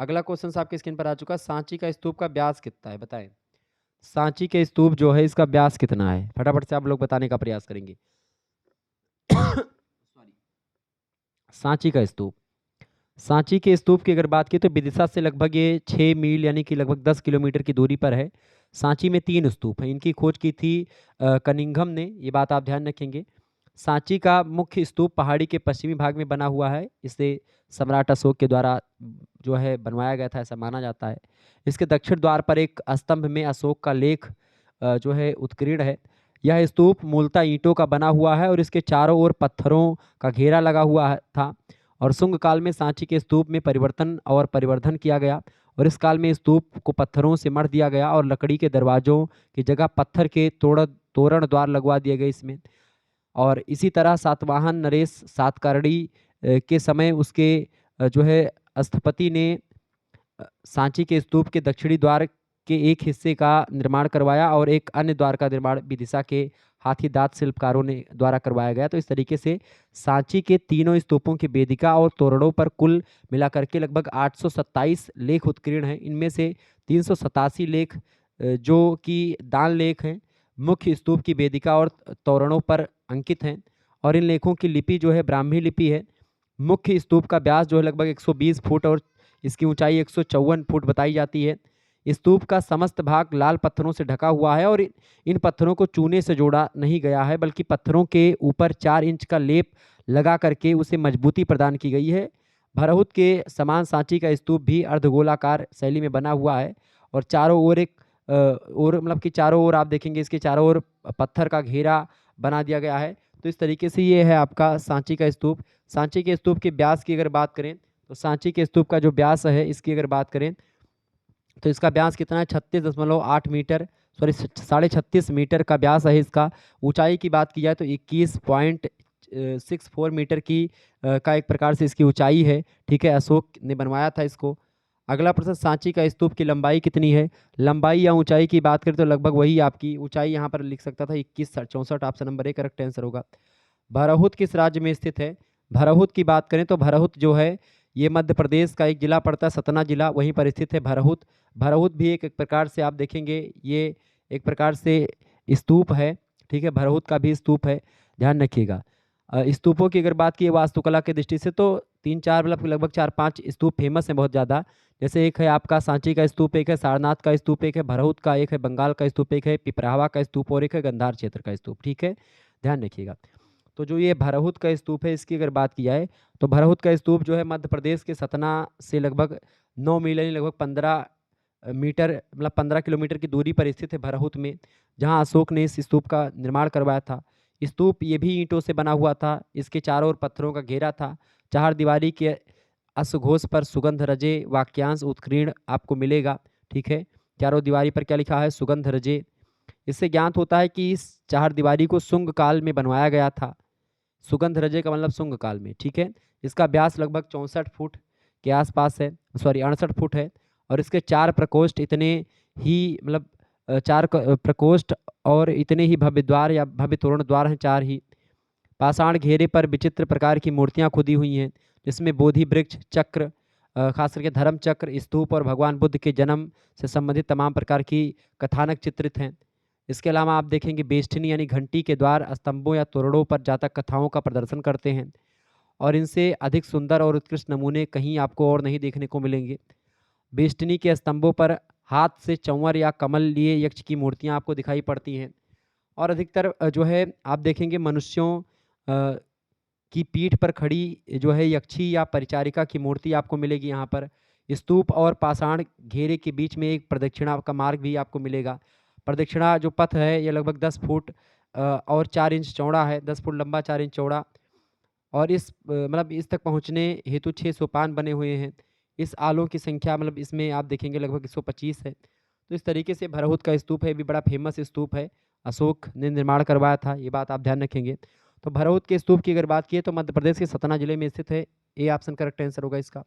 अगला क्वेश्चन आपके स्क्रीन पर आ चुका है। सांची का स्तूप का व्यास कितना है, बताएं। सांची के स्तूप जो है इसका व्यास कितना है? फटाफट से आप लोग बताने का प्रयास करेंगे। सॉरी। सांची का स्तूप, सांची के स्तूप की अगर बात की तो विदिशा से लगभग ये 6 मील यानी कि लगभग 10 किलोमीटर की दूरी पर है। सांची में 3 स्तूप हैं। इनकी खोज की थी कनिंघम ने, ये बात आप ध्यान रखेंगे। सांची का मुख्य स्तूप पहाड़ी के पश्चिमी भाग में बना हुआ है। इसे सम्राट अशोक के द्वारा जो है बनवाया गया था, ऐसा माना जाता है। इसके दक्षिण द्वार पर एक स्तंभ में अशोक का लेख जो है उत्कीर्ण है। यह स्तूप मूलतः ईंटों का बना हुआ है और इसके चारों ओर पत्थरों का घेरा लगा हुआ था। और शुंग काल में सांची के स्तूप में परिवर्तन और परिवर्धन किया गया, और इस काल में स्तूप को पत्थरों से मढ़ दिया गया और लकड़ी के दरवाजों की जगह पत्थर के तोरण द्वार लगवा दिए गए इसमें। और इसी तरह सातवाहन नरेश सातकर्णी के समय उसके जो है स्थपति ने सांची के स्तूप के दक्षिणी द्वार के एक हिस्से का निर्माण करवाया और एक अन्य द्वार का निर्माण विदिशा के हाथी दांत शिल्पकारों ने द्वारा करवाया गया। तो इस तरीके से सांची के तीनों स्तूपों की वेदिका और तोरणों पर कुल मिलाकर के लगभग 827 लेख उत्कीर्ण हैं। इनमें से 387 लेख जो कि दान लेख हैं, मुख्य स्तूप की वेदिका और तोरणों पर अंकित हैं। और इन लेखों की लिपि जो है ब्राह्मी लिपि है। मुख्य स्तूप का व्यास जो है लगभग 120 फुट और इसकी ऊंचाई 154 फुट बताई जाती है। स्तूप का समस्त भाग लाल पत्थरों से ढका हुआ है और इन पत्थरों को चूने से जोड़ा नहीं गया है, बल्कि पत्थरों के ऊपर 4 इंच का लेप लगा करके उसे मजबूती प्रदान की गई है। भरहुत के समान सांची का स्तूप भी अर्धगोलाकार शैली में बना हुआ है और चारों ओर और मतलब कि चारों ओर आप देखेंगे इसके चारों ओर पत्थर का घेरा बना दिया गया है। तो इस तरीके से ये है आपका सांची का स्तूप। सांची के स्तूप के व्यास की अगर बात करें तो सांची के स्तूप का जो व्यास है इसकी अगर बात करें तो इसका व्यास कितना है? 36.8 मीटर, सॉरी 36.5 मीटर का व्यास है इसका। ऊंचाई की बात की जाए तो 21.64 मीटर की का एक प्रकार से इसकी ऊंचाई है। ठीक है, अशोक ने बनवाया था इसको। अगला प्रश्न, सांची का स्तूप की लंबाई कितनी है? लंबाई या ऊंचाई की बात करें तो लगभग वही आपकी ऊंचाई यहाँ पर लिख सकता था 21.64। Option number A correct answer होगा। भरहुत किस राज्य में स्थित है? भरहुत की बात करें तो भरहुत जो है ये मध्य प्रदेश का एक जिला पड़ता है, सतना जिला, वहीं पर स्थित है भरहुत। भरहुत भी एक प्रकार से आप देखेंगे ये एक प्रकार से स्तूप है। ठीक है, भरहुत का भी स्तूप है, ध्यान रखिएगा। स्तूपों की अगर बात की वास्तुकला की दृष्टि से तो 3-4 मतलब लगभग 4-5 स्तूप फेमस हैं बहुत ज़्यादा। जैसे एक है आपका सांची का स्तूप, एक है सारनाथ का स्तूप, एक है भरहुत का, एक है बंगाल का स्तूप, एक है पिपरावा का स्तूप और एक है गंधार क्षेत्र का स्तूप। ठीक है, ध्यान रखिएगा। तो जो ये भरहुत का स्तूप है इसकी अगर बात की जाए तो भरहुत का स्तूप जो है मध्य प्रदेश के सतना से लगभग 9 मील यानी लगभग 15 मीटर मतलब 15 किलोमीटर की दूरी पर स्थित है भरहुत में, जहां अशोक ने इस स्तूप का निर्माण करवाया था। स्तूप ये भी ईंटों से बना हुआ था। इसके चारों ओर पत्थरों का घेरा था। चार दीवारी के अश्वघोष पर सुगंध रजे वाक्यांश उत्कीर्ण आपको मिलेगा। ठीक है, चारों दीवारी पर क्या लिखा है? सुगंध रजे। इससे ज्ञात होता है कि इस चार दीवारी को शुंग काल में बनवाया गया था। सुगंध रजे का मतलब शुंग काल में। ठीक है, इसका व्यास लगभग 64 फुट के आसपास है, सॉरी 68 फुट है। और इसके 4 प्रकोष्ठ इतने ही मतलब 4 प्रकोष्ठ और इतने ही भव्य द्वार या भव्य तोरण द्वार हैं, 4 ही। पाषाण घेरे पर विचित्र प्रकार की मूर्तियां खुदी हुई हैं, जिसमें बोधि वृक्ष, चक्र, खास करके धर्म चक्र, स्तूप और भगवान बुद्ध के जन्म से संबंधित तमाम प्रकार की कथानक चित्रित हैं। इसके अलावा आप देखेंगे बेष्टनी यानी घंटी के द्वार स्तंभों या तोरणों पर जातक कथाओं का प्रदर्शन करते हैं, और इनसे अधिक सुंदर और उत्कृष्ट नमूने कहीं आपको और नहीं देखने को मिलेंगे। बेष्टनी के स्तंभों पर हाथ से चंवर या कमल लिए यक्ष की मूर्तियां आपको दिखाई पड़ती हैं। और अधिकतर जो है आप देखेंगे मनुष्यों की पीठ पर खड़ी जो है यक्षी या परिचारिका की मूर्ति आपको मिलेगी यहाँ पर। स्तूप और पाषाण घेरे के बीच में एक प्रदक्षिणा का मार्ग भी आपको मिलेगा। प्रदक्षिणा जो पथ है ये लगभग 10 फुट और 4 इंच चौड़ा है, 10 फुट लंबा 4 इंच चौड़ा, और इस मतलब इस तक पहुँचने हेतु 6 सोपान बने हुए हैं। इस आलों की संख्या मतलब इसमें आप देखेंगे लगभग 125 है। तो इस तरीके से भरहुत का स्तूप है, ये भी बड़ा फेमस स्तूप है। अशोक ने निर्माण करवाया था, ये बात आप ध्यान रखेंगे। तो भरहुत के स्तूप की अगर बात किए तो मध्य प्रदेश के सतना जिले में स्थित है। ए ऑप्शन करेक्ट आंसर होगा इसका।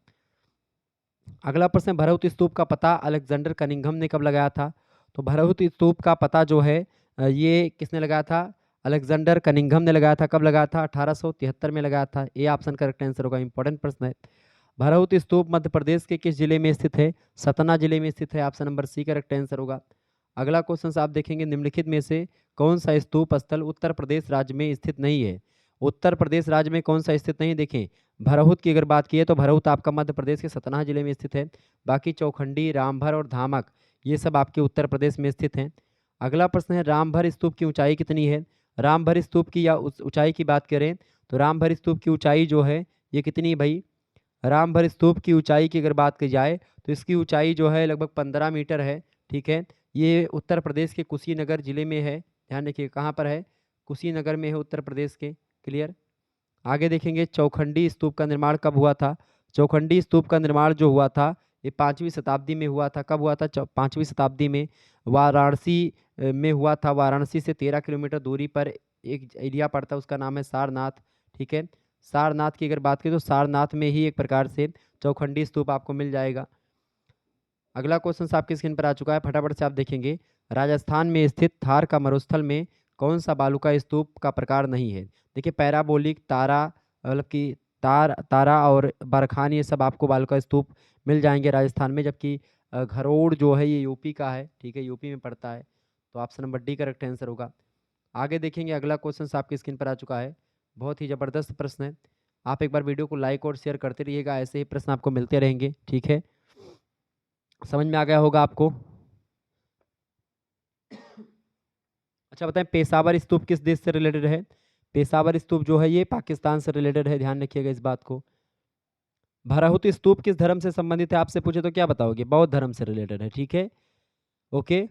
अगला प्रश्न, भरहुत स्तूप का पता अलेक्जेंडर कनिंघम ने कब लगाया था? तो भरहुत स्तूप का पता जो है ये किसने लगाया था? अलेक्जेंडर कनिंघम ने लगाया था। कब लगाया था? 1873 में लगाया था। ए ऑप्शन करेक्ट आंसर होगा। इंपॉर्टेंट प्रश्न है। भरहुत स्तूप मध्य प्रदेश के किस जिले में स्थित है? सतना जिले में स्थित है। Option number C correct answer होगा। अगला क्वेश्चन आप देखेंगे, निम्नलिखित में से कौन सा स्तूप स्थल उत्तर प्रदेश राज्य में स्थित नहीं है? उत्तर प्रदेश राज्य में कौन सा स्थित नहीं? देखें, भरहुत की अगर बात की तो भरहुत आपका मध्य प्रदेश के सतना जिले में स्थित है। बाकी चौखंडी, रामभर और धामक ये सब आपके उत्तर प्रदेश में स्थित हैं। अगला प्रश्न है, रामभर स्तूप की ऊंचाई कितनी है? रामभर स्तूप की या ऊंचाई की बात करें तो रामभर स्तूप की ऊंचाई जो है ये कितनी भाई? रामभर स्तूप की ऊंचाई की अगर बात की जाए तो इसकी ऊंचाई जो है लगभग 15 मीटर है। ठीक है, ये उत्तर प्रदेश के कुशीनगर जिले में है। ध्यान रखिए कहाँ पर है? कुशीनगर में है उत्तर प्रदेश के। क्लियर। आगे देखेंगे, चौखंडी स्तूप का निर्माण कब हुआ था? चौखंडी स्तूप का निर्माण जो हुआ था ये 5वीं शताब्दी में हुआ था। कब हुआ था? 5वीं शताब्दी में वाराणसी में हुआ था। वाराणसी से 13 किलोमीटर दूरी पर एक एरिया पड़ता है, उसका नाम है सारनाथ। ठीक है, सारनाथ की अगर बात करें तो सारनाथ में ही एक प्रकार से चौखंडी स्तूप आपको मिल जाएगा। अगला क्वेश्चन आपकी स्क्रीन पर आ चुका है, फटाफट से आप देखेंगे। राजस्थान में स्थित थार का मरुस्थल में कौन सा बालुका स्तूप का प्रकार नहीं है? देखिए, पैराबोलिक, तारा मतलब कि तारा और बरखान ये सब आपको बालुका स्तूप मिल जाएंगे राजस्थान में, जबकि घरोड़ जो है ये यूपी का है। ठीक है, यूपी में पड़ता है। तो option number D correct answer होगा। आगे देखेंगे, अगला क्वेश्चन आपकी स्क्रीन पर आ चुका है। बहुत ही ज़बरदस्त प्रश्न है। आप एक बार वीडियो को लाइक और शेयर करते रहिएगा, ऐसे ही प्रश्न आपको मिलते रहेंगे। ठीक है, समझ में आ गया होगा आपको। अच्छा बताएं, पेशावर स्तूप किस देश से रिलेटेड है? पेशावर स्तूप जो है ये पाकिस्तान से रिलेटेड है, ध्यान रखिएगा इस बात को। भरहुत स्तूप किस धर्म से संबंधित है आपसे पूछे तो क्या बताओगे? बौद्ध धर्म से रिलेटेड है। ठीक है, ओके।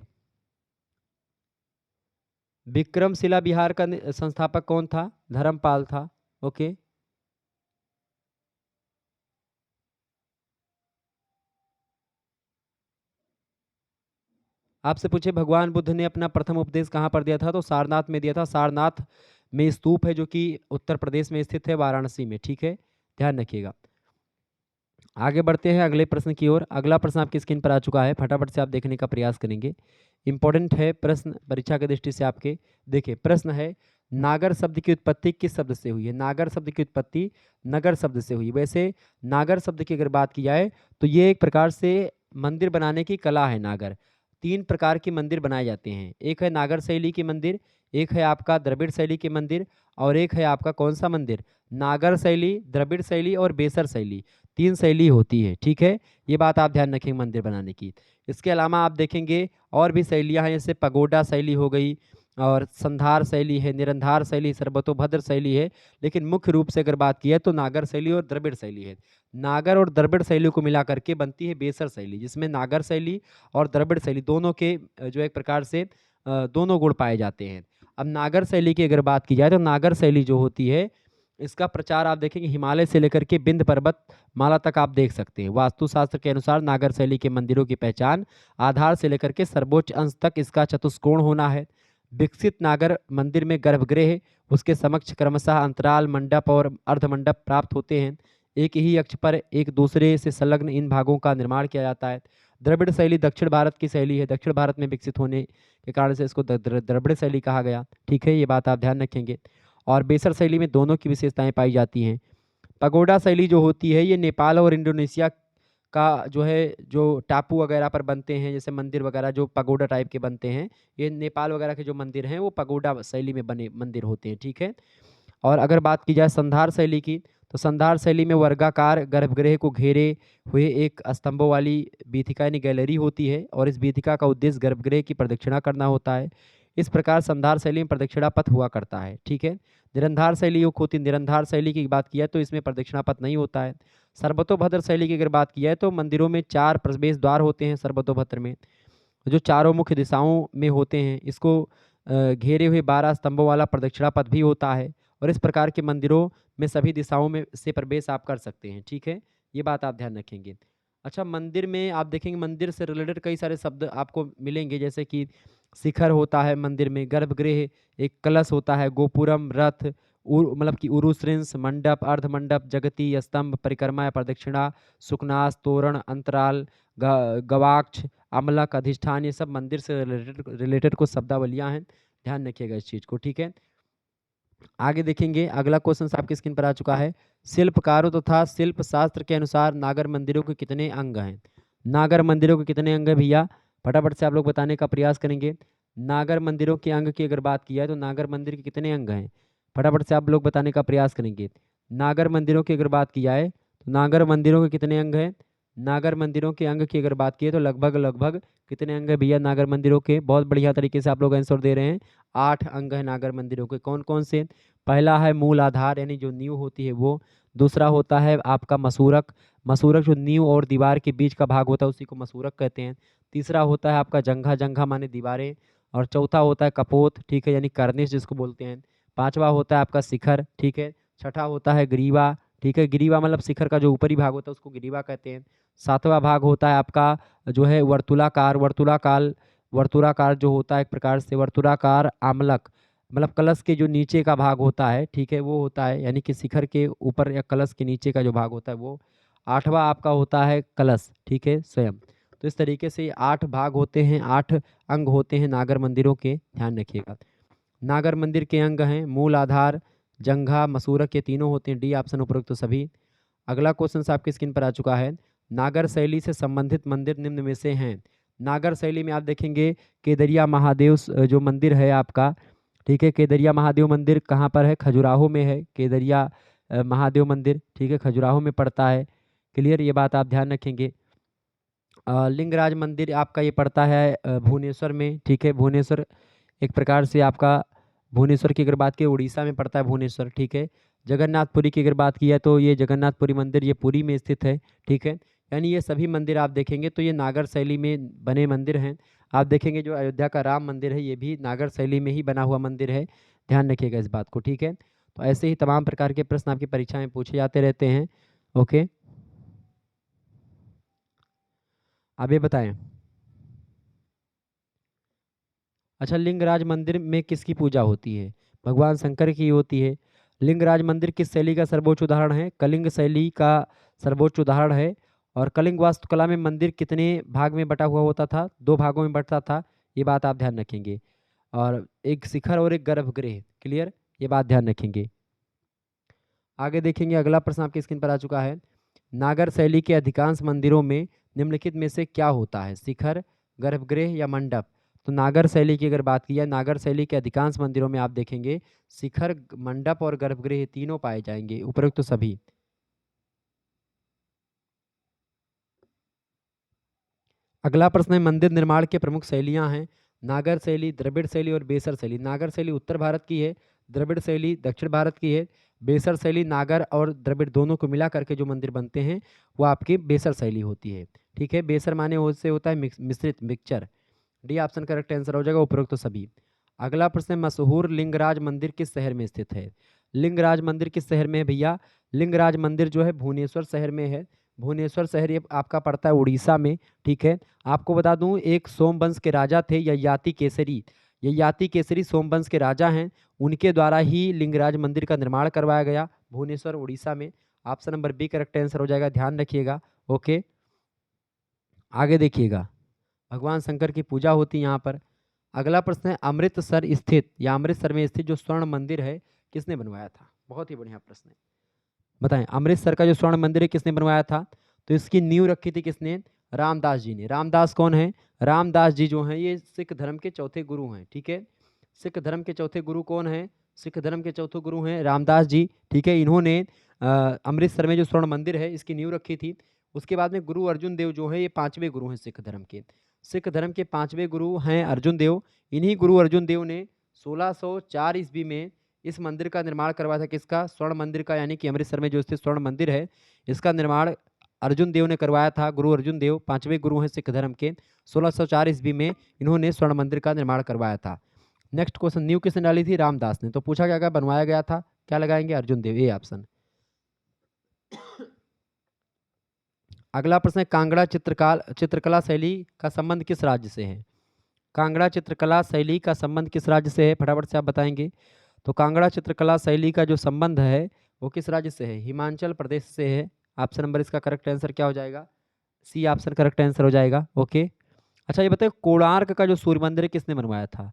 विक्रमशिला बिहार का संस्थापक कौन था? धर्मपाल था। ओके। आपसे पूछे, भगवान बुद्ध ने अपना प्रथम उपदेश कहाँ पर दिया था? तो सारनाथ में दिया था। सारनाथ में स्तूप है जो कि उत्तर प्रदेश में स्थित है, वाराणसी में। ठीक है, ध्यान रखिएगा। आगे बढ़ते हैं अगले प्रश्न की ओर। अगला प्रश्न आपकी स्क्रीन पर आ चुका है, फटाफट से आप देखने का प्रयास करेंगे। इंपॉर्टेंट है प्रश्न परीक्षा की दृष्टि से आपके। देखिए, प्रश्न है, नागर शब्द की उत्पत्ति किस शब्द से हुई है? नागर शब्द की उत्पत्ति नगर शब्द से हुई। वैसे नागर शब्द की अगर बात की जाए तो ये एक प्रकार से मंदिर बनाने की कला है। नागर 3 प्रकार के मंदिर बनाए जाते हैं। एक है नागर शैली के मंदिर, एक है आपका द्रविड़ शैली के मंदिर, और एक है आपका कौन सा मंदिर? नागर शैली, द्रविड़ शैली और बेसर शैली, 3 शैली होती है। ठीक है, ये बात आप ध्यान रखेंगे मंदिर बनाने की। इसके अलावा आप देखेंगे और भी शैलियाँ हैं, जैसे पगोडा शैली हो गई, और संधार शैली है, निरंधार शैली, सर्वतोभद्र शैली है। लेकिन मुख्य रूप से अगर बात की है तो नागर शैली और द्रविड़ शैली है। नागर और द्रविड़ शैली को मिला करके बनती है बेसर शैली, जिसमें नागर शैली और द्रविड़ शैली दोनों के जो एक प्रकार से दोनों गुण पाए जाते हैं। अब नागर शैली की अगर बात की जाए तो नागर शैली जो होती है इसका प्रचार आप देखेंगे हिमालय से लेकर के विंध्य पर्वत माला तक आप देख सकते हैं। वास्तुशास्त्र के अनुसार नागर शैली के मंदिरों की पहचान आधार से लेकर के सर्वोच्च अंश तक इसका चतुष्कोण होना है। विकसित नागर मंदिर में गर्भगृह, उसके समक्ष क्रमशः अंतराल, मंडप और अर्धमंडप प्राप्त होते हैं। एक ही अक्ष पर एक दूसरे से संलग्न इन भागों का निर्माण किया जाता है। द्रविड़ शैली दक्षिण भारत की शैली है। दक्षिण भारत में विकसित होने के कारण से इसको द्रविड़ शैली कहा गया। ठीक है, ये बात आप ध्यान रखेंगे। और बेसर शैली में दोनों की विशेषताएं पाई जाती हैं। पगोडा शैली जो होती है ये नेपाल और इंडोनेशिया का जो है जो टापू वगैरह पर बनते हैं, जैसे मंदिर वगैरह जो पगोडा टाइप के बनते हैं, ये नेपाल वगैरह के जो मंदिर हैं वो पगोडा शैली में बने मंदिर होते हैं। ठीक है, और अगर बात की जाए संधार शैली की तो संधार शैली में वर्गाकार गर्भगृह को घेरे हुए एक स्तंभों वाली वीथिका यानी गैलरी होती है, और इस वीथिका का उद्देश्य गर्भगृह की प्रदक्षिणा करना होता है। इस प्रकार संधार शैली में प्रदक्षिणा पथ हुआ करता है। ठीक है, निरंधार शैली युक्त होती है। निरंधार शैली की बात की जाए तो इसमें प्रदक्षिणा पथ नहीं होता है। सर्वतोभद्र शैली की अगर बात की जाए तो मंदिरों में 4 प्रवेश द्वार होते हैं सर्वतोभद्र में। जो चारों मुख्य दिशाओं में होते हैं, इसको घेरे हुए 12 स्तंभों वाला प्रदक्षिणा पथ भी होता है और इस प्रकार के मंदिरों में सभी दिशाओं में से प्रवेश आप कर सकते हैं, ठीक है? ये बात आप ध्यान रखेंगे। अच्छा, मंदिर में आप देखेंगे मंदिर से रिलेटेड कई सारे शब्द आपको मिलेंगे, जैसे कि शिखर होता है मंदिर में, गर्भगृह, एक कलश होता है, गोपुरम, रथ, मतलब कि उरुश्रृंश, मंडप, अर्धमंडप, जगती, स्तंभ, परिक्रमा या प्रदक्षिणा, सुकनास, तोरण, अंतराल, गवाक्ष, अमलक, अधिष्ठान, ये सब मंदिर से रिलेटेड कुछ शब्दावलियाँ हैं। ध्यान रखिएगा इस चीज़ को, ठीक है? आगे देखेंगे, अगला क्वेश्चन आपकी स्क्रीन पर आ चुका है। शिल्पकारों तथा शिल्प शास्त्र के अनुसार नागर मंदिरों के कितने अंग हैं? नागर मंदिरों के कितने अंग हैं भैया? फटाफट से आप लोग बताने का प्रयास करेंगे। नागर मंदिरों के अंग की अगर बात की जाए तो नागर मंदिर के कितने अंग हैं? फटाफट से आप लोग बताने का प्रयास करेंगे। नागर मंदिरों की अगर बात की जाए तो नागर मंदिरों के कितने अंग हैं? नागर मंदिरों के अंग की अगर बात की तो लगभग लगभग कितने अंग है भैया नागर मंदिरों के? बहुत बढ़िया तरीके से आप लोग आंसर दे रहे हैं। 8 अंग है नागर मंदिरों के। कौन कौन से? पहला है मूल आधार, यानी जो नींव होती है वो। दूसरा होता है आपका मसूरक। मसूरक जो नींव और दीवार के बीच का भाग होता है उसी को मसूरक कहते हैं। तीसरा होता है आपका जंघा, जंघा माने दीवारें। और चौथा होता है कपोत, ठीक है, यानी कर्निश जिसको बोलते हैं। पांचवा होता है आपका शिखर, ठीक है। छठा होता है ग्रीवा, ठीक है। ग्रीवा मतलब शिखर का जो ऊपरी भाग होता है उसको ग्रीवा कहते हैं। सातवां भाग होता है आपका जो है वर्तुलाकार। वर्तुलाकार जो होता है एक प्रकार से वर्तुलाकार आमलक, मतलब कलश के जो नीचे का भाग होता है, ठीक है, वो होता है, यानी कि शिखर के ऊपर या कलश के नीचे का जो भाग होता है वो। आठवां आपका होता है कलश, ठीक है, स्वयं। तो इस तरीके से 8 भाग होते हैं, 8 अंग होते हैं नागर मंदिरों के, ध्यान रखिएगा। नागर मंदिर के अंग हैं मूल आधार, जंघा, मसूरक, ये तीनों होते हैं। डी ऑप्शन उपरोक्त तो सभी। अगला क्वेश्चन आपकी स्क्रीन पर आ चुका है। नागर शैली से संबंधित मंदिर निम्न में से हैं? नागर शैली में आप देखेंगे केदरिया महादेव जो मंदिर है आपका, ठीक है, केदरिया महादेव मंदिर कहाँ पर है? खजुराहो में है केदरिया महादेव मंदिर, ठीक है, खजुराहो में पड़ता है। क्लियर, ये बात आप ध्यान रखेंगे। लिंगराज मंदिर आपका ये पड़ता है भुवनेश्वर में, ठीक है, भुवनेश्वर एक प्रकार से आपका, भुवनेश्वर की अगर बात की उड़ीसा में पड़ता है भुवनेश्वर, ठीक है। जगन्नाथपुरी की अगर बात की है तो ये जगन्नाथपुरी मंदिर ये पुरी में स्थित है, ठीक है। यानी ये सभी मंदिर आप देखेंगे तो ये नागर शैली में बने मंदिर हैं। आप देखेंगे जो अयोध्या का राम मंदिर है ये भी नागर शैली में ही बना हुआ मंदिर है। ध्यान रखिएगा इस बात को, ठीक है। तो ऐसे ही तमाम प्रकार के प्रश्न आपकी परीक्षा में पूछे जाते रहते हैं। ओके, अब ये बताएं। अच्छा, लिंगराज मंदिर में किसकी पूजा होती है? भगवान शंकर की होती है। लिंगराज मंदिर किस शैली का सर्वोच्च उदाहरण है? कलिंग शैली का सर्वोच्च उदाहरण है। और कलिंग वास्तुकला में मंदिर कितने भाग में बटा हुआ होता था? 2 भागों में बंटता था, ये बात आप ध्यान रखेंगे। और एक शिखर और एक गर्भगृह, क्लियर, ये बात ध्यान रखेंगे। आगे देखेंगे, अगला प्रश्न आपकी स्क्रीन पर आ चुका है। नागर शैली के अधिकांश मंदिरों में निम्नलिखित में से क्या होता है? शिखर, गर्भगृह या मंडप? तो नागर शैली की अगर बात की जाए, नागर शैली के अधिकांश मंदिरों में आप देखेंगे शिखर, मंडप और गर्भगृह तीनों पाए जाएंगे, उपरोक्त तो सभी। अगला प्रश्न है, मंदिर निर्माण के प्रमुख शैलियां हैं। नागर शैली, द्रविड़ शैली और बेसर शैली। नागर शैली उत्तर भारत की है, द्रविड़ शैली दक्षिण भारत की है। बेसर शैली नागर और द्रविड़ दोनों को मिला करके जो मंदिर बनते हैं वो आपकी बेसर शैली होती है, ठीक है। बेसर माने उससे होता है मिश्रित, mixture. D option correct answer हो जाएगा, उपरोक्त तो सभी। अगला प्रश्न है, मशहूर लिंगराज मंदिर किस शहर में स्थित है? लिंगराज मंदिर किस शहर में है भैया? लिंगराज मंदिर जो है भुवनेश्वर शहर में है। भुवनेश्वर शहर ये आपका पड़ता है उड़ीसा में, ठीक है। आपको बता दूं एक सोमवंश के राजा थे ययाति केसरी। ययाति केसरी सोमवंश के राजा हैं, उनके द्वारा ही लिंगराज मंदिर का निर्माण करवाया गया भुवनेश्वर उड़ीसा में। Option number B correct answer हो जाएगा, ध्यान रखिएगा। ओके, आगे देखिएगा, भगवान शंकर की पूजा होती है यहाँ पर। अगला प्रश्न है, अमृतसर स्थित या अमृतसर में स्थित जो स्वर्ण मंदिर है किसने बनवाया था? बहुत ही बढ़िया प्रश्न है, बताएं। अमृतसर का जो स्वर्ण मंदिर है किसने बनवाया था? तो इसकी नींव रखी थी किसने? रामदास जी ने। रामदास कौन है? रामदास जी जो हैं ये सिख धर्म के चौथे गुरु हैं, ठीक है। सिख धर्म के चौथे गुरु कौन है? सिख धर्म के चौथे गुरु हैं रामदास जी, ठीक है। इन्होंने अमृतसर में जो स्वर्ण मंदिर है इसकी नींव रखी थी। उसके बाद में गुरु अर्जुन देव जो है ये 5वें गुरु हैं सिख धर्म के। सिख धर्म के 5वें गुरु हैं अर्जुन देव। इन्हीं गुरु अर्जुन देव ने 1604 ईस्वी में इस मंदिर का निर्माण करवाया था। किसका? स्वर्ण मंदिर का, यानी कि अमृतसर में जो स्थित स्वर्ण मंदिर है इसका निर्माण अर्जुन देव ने करवाया था। गुरु अर्जुन देव 5वें गुरु हैं सिख धर्म के। 1604 ईस्वी में इन्होंने स्वर्ण मंदिर का निर्माण करवाया था। नेक्स्ट क्वेश्चन, नींव किसने डाली थी? रामदास ने। तो पूछा क्या क्या बनवाया गया था? क्या लगाएंगे? अर्जुन देव, ये ऑप्शन। अगला प्रश्न है, कांगड़ा चित्रकला शैली का संबंध किस राज्य से है? कांगड़ा चित्रकला शैली का संबंध किस राज्य से है? फटाफट से आप बताएंगे। तो कांगड़ा चित्रकला शैली का जो संबंध है वो किस राज्य से है? हिमाचल प्रदेश से है। ऑप्शन नंबर इसका करेक्ट आंसर क्या हो जाएगा? सी ऑप्शन करेक्ट आंसर हो जाएगा। ओके, अच्छा ये बताइए, कोणार्क का जो सूर्य मंदिर है किसने बनवाया था?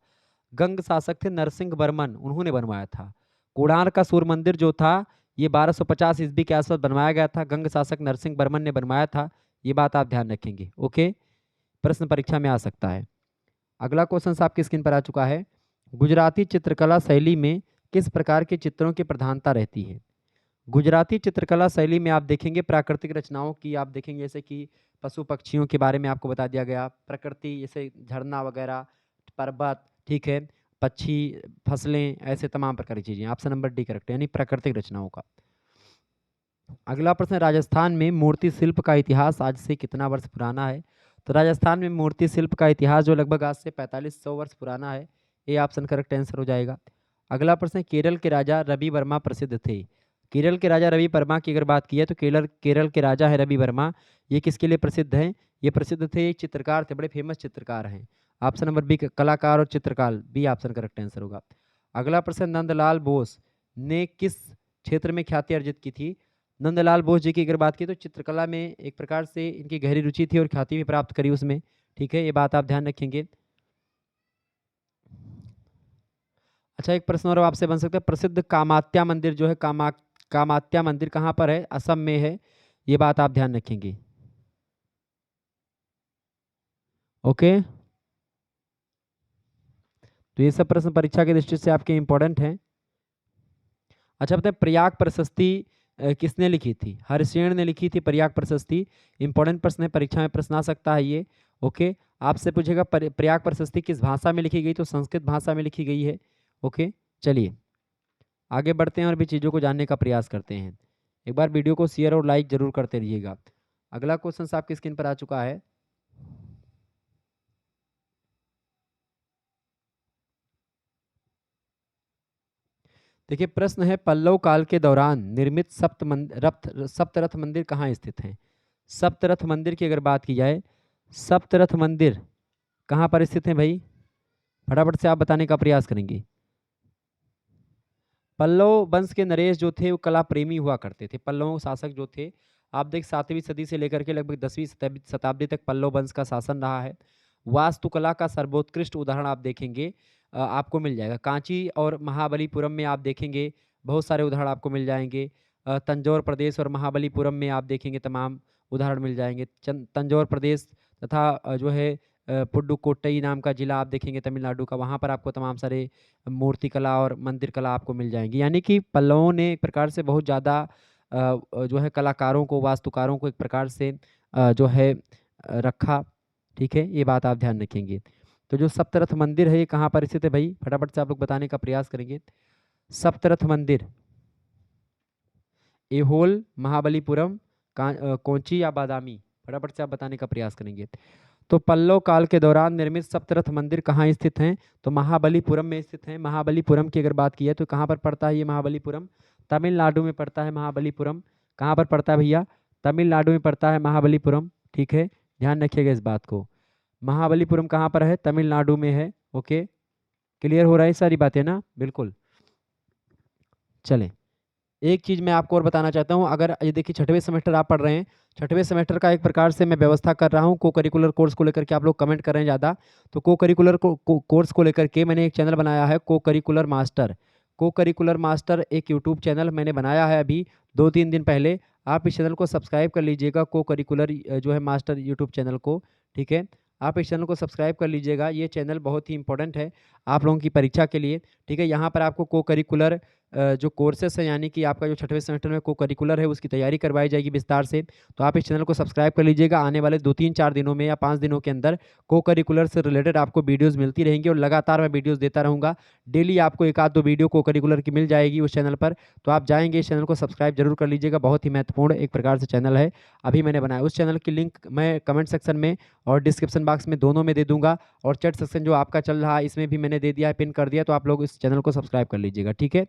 गंग शासक थे नरसिंह वर्मन, उन्होंने बनवाया था। कोणार्क का सूर्य मंदिर जो था ये 1250 ईस्वी के आसपास बनवाया गया था। गंग शासक नरसिंह वर्मन ने बनवाया था। ये बात आप ध्यान रखेंगे। ओके, प्रश्न परीक्षा में आ सकता है। अगला क्वेश्चन आपकी स्क्रीन पर आ चुका है। गुजराती चित्रकला शैली में किस प्रकार के चित्रों की प्रधानता रहती है? गुजराती चित्रकला शैली में आप देखेंगे प्राकृतिक रचनाओं की आप देखेंगे, जैसे कि पशु पक्षियों के बारे में आपको बता दिया गया, प्रकृति जैसे झरना वगैरह, पर्वत, ठीक है, पक्षी, फसलें, ऐसे तमाम प्रकार की चीज़ें। ऑप्शन नंबर डी करेक्ट है, यानी प्राकृतिक रचनाओं का। अगला प्रश्न, राजस्थान में मूर्ति शिल्प का इतिहास आज से कितना वर्ष पुराना है? तो राजस्थान में मूर्ति शिल्प का इतिहास जो लगभग आज से 4500 वर्ष पुराना है। ये ऑप्शन करेक्ट आंसर हो जाएगा। अगला प्रश्न, केरल के राजा रवि वर्मा प्रसिद्ध थे। केरल के राजा रवि वर्मा की अगर बात की है तो केरल के राजा है रवि वर्मा। ये किसके लिए प्रसिद्ध हैं? ये प्रसिद्ध थे, एक चित्रकार थे, बड़े फेमस चित्रकार हैं। ऑप्शन नंबर बी, कलाकार और चित्रकार, बी ऑप्शन करेक्ट आंसर होगा। अगला प्रश्न, नंदलाल बोस ने किस क्षेत्र में ख्याति अर्जित की थी? नंदलाल बोस जी की अगर बात की तो चित्रकला में एक प्रकार से इनकी गहरी रुचि थी और ख्याति भी प्राप्त करी उसमें। ठीक है, ये बात आप ध्यान रखेंगे। अच्छा, एक प्रश्न और आपसे बन सकता है, प्रसिद्ध कामात्या मंदिर जो है कामात्या मंदिर कहाँ पर है? असम में है। ये बात आप ध्यान रखेंगे। ओके, तो ये सब प्रश्न परीक्षा की दृष्टि से आपके इंपॉर्टेंट हैं। अच्छा बताएं, प्रयाग प्रशस्ति किसने लिखी थी? हरिसेन ने लिखी थी प्रयाग प्रशस्ति। इंपॉर्टेंट प्रश्न है, परीक्षा में प्रश्न आ सकता है ये। ओके, आपसे पूछेगा प्रयाग प्रशस्ति किस भाषा में लिखी गई? तो संस्कृत भाषा में लिखी गई है। ओके, चलिए आगे बढ़ते हैं और भी चीज़ों को जानने का प्रयास करते हैं। एक बार वीडियो को शेयर और लाइक जरूर करते रहिएगा। अगला क्वेश्चन आपकी स्क्रीन पर आ चुका है। देखिए प्रश्न है, पल्लव काल के दौरान निर्मित सप्तरथ मंदिर कहाँ स्थित हैं? सप्तरथ मंदिर की अगर बात की जाए, सप्तरथ मंदिर कहाँ पर स्थित है भाई? फटाफट से आप बताने का प्रयास करेंगे। पल्लव वंश के नरेश जो थे वो कला प्रेमी हुआ करते थे। पल्लव शासक जो थे, आप देख 7वीं सदी से लेकर के लगभग 10वीं शताब्दी तक पल्लव वंश का शासन रहा है। वास्तुकला का सर्वोत्कृष्ट उदाहरण आप देखेंगे आपको मिल जाएगा। कांची और महाबलीपुरम में आप देखेंगे बहुत सारे उदाहरण आपको मिल जाएंगे। तंजौर प्रदेश और महाबलीपुरम में आप देखेंगे तमाम उदाहरण मिल जाएंगे। तंजौर प्रदेश तथा जो है पुडुकोट्टई नाम का जिला आप देखेंगे तमिलनाडु का, वहाँ पर आपको तमाम सारे मूर्ति कला और मंदिर कला आपको मिल जाएंगी। यानी कि पल्लवों ने एक प्रकार से बहुत ज़्यादा जो है कलाकारों को, वास्तुकारों को एक प्रकार से जो है रखा। ठीक है, ये बात आप ध्यान रखेंगे। तो जो सप्तरथ मंदिर है ये कहाँ पर स्थित है भाई? फटाफट से आप लोग बताने का प्रयास करेंगे। सप्तरथ मंदिर एहोल, महाबलीपुरम, कोंची या बादामी? फटाफट से आप बताने का प्रयास करेंगे। तो पल्लव काल के दौरान निर्मित सप्तरथ मंदिर कहाँ स्थित हैं? तो महाबलीपुरम में स्थित हैं। महाबलीपुरम की अगर बात की है तो कहाँ पर पड़ता है ये महाबलीपुरम? तमिलनाडु में पड़ता है महाबलीपुरम। कहाँ पर पड़ता है भैया? तमिलनाडु में पड़ता है महाबलीपुरम। ठीक है, ध्यान रखिएगा इस बात को। महाबलीपुरम कहाँ पर है? तमिलनाडु में है। ओके, क्लियर हो रहा है सारी बातें ना? बिल्कुल। चलें, एक चीज़ मैं आपको और बताना चाहता हूँ। अगर ये देखिए 6वें सेमेस्टर आप पढ़ रहे हैं, 6वें सेमेस्टर का एक प्रकार से मैं व्यवस्था कर रहा हूँ को करिकुलर कोर्स को लेकर के। आप लोग कमेंट कर रहे हैं ज़्यादा, तो को करिकुलर कोर्स को लेकर के मैंने एक चैनल बनाया है, को करिकुलर मास्टर। को करिकुलर मास्टर एक यूट्यूब चैनल मैंने बनाया है अभी 2-3 दिन पहले। आप इस चैनल को सब्सक्राइब कर लीजिएगा, को करिकुलर जो है मास्टर यूट्यूब चैनल को। ठीक है, आप इस चैनल को सब्सक्राइब कर लीजिएगा। ये चैनल बहुत ही इंपॉर्टेंट है। आप लोगों की परीक्षा के लिए, ठीक है। यहाँ पर आपको को करिकुलर जो कोर्सेस है, यानी कि आपका जो छठवें सेमेस्टर में को करिकुलर है उसकी तैयारी करवाई जाएगी विस्तार से। तो आप इस चैनल को सब्सक्राइब कर लीजिएगा। आने वाले 2-3-4 दिनों में या 5 दिनों के अंदर को करिकुलर से रिलेटेड आपको वीडियोज़ मिलती रहेंगी और लगातार मैं वीडियोज़ देता रहूँगा। डेली आपको 1 आध 2 वीडियो को करिकुलर की मिल जाएगी उस चैनल पर। तो आप जाएँगे, इस चैनल को सब्सक्राइब ज़रूर कर लीजिएगा। बहुत ही महत्वपूर्ण एक प्रकार से चैनल है, अभी मैंने बनाया। उस चैनल की लिंक मैं कमेंट सेक्शन में और डिस्क्रिप्शन बॉक्स में दोनों में दे दूँगा, और चैट सेक्शन जो आपका चल रहा है इसमें भी मैंने दे दिया है, पिन कर दिया। तो आप लोग इस चैनल को सब्सक्राइब कर लीजिएगा, ठीक है।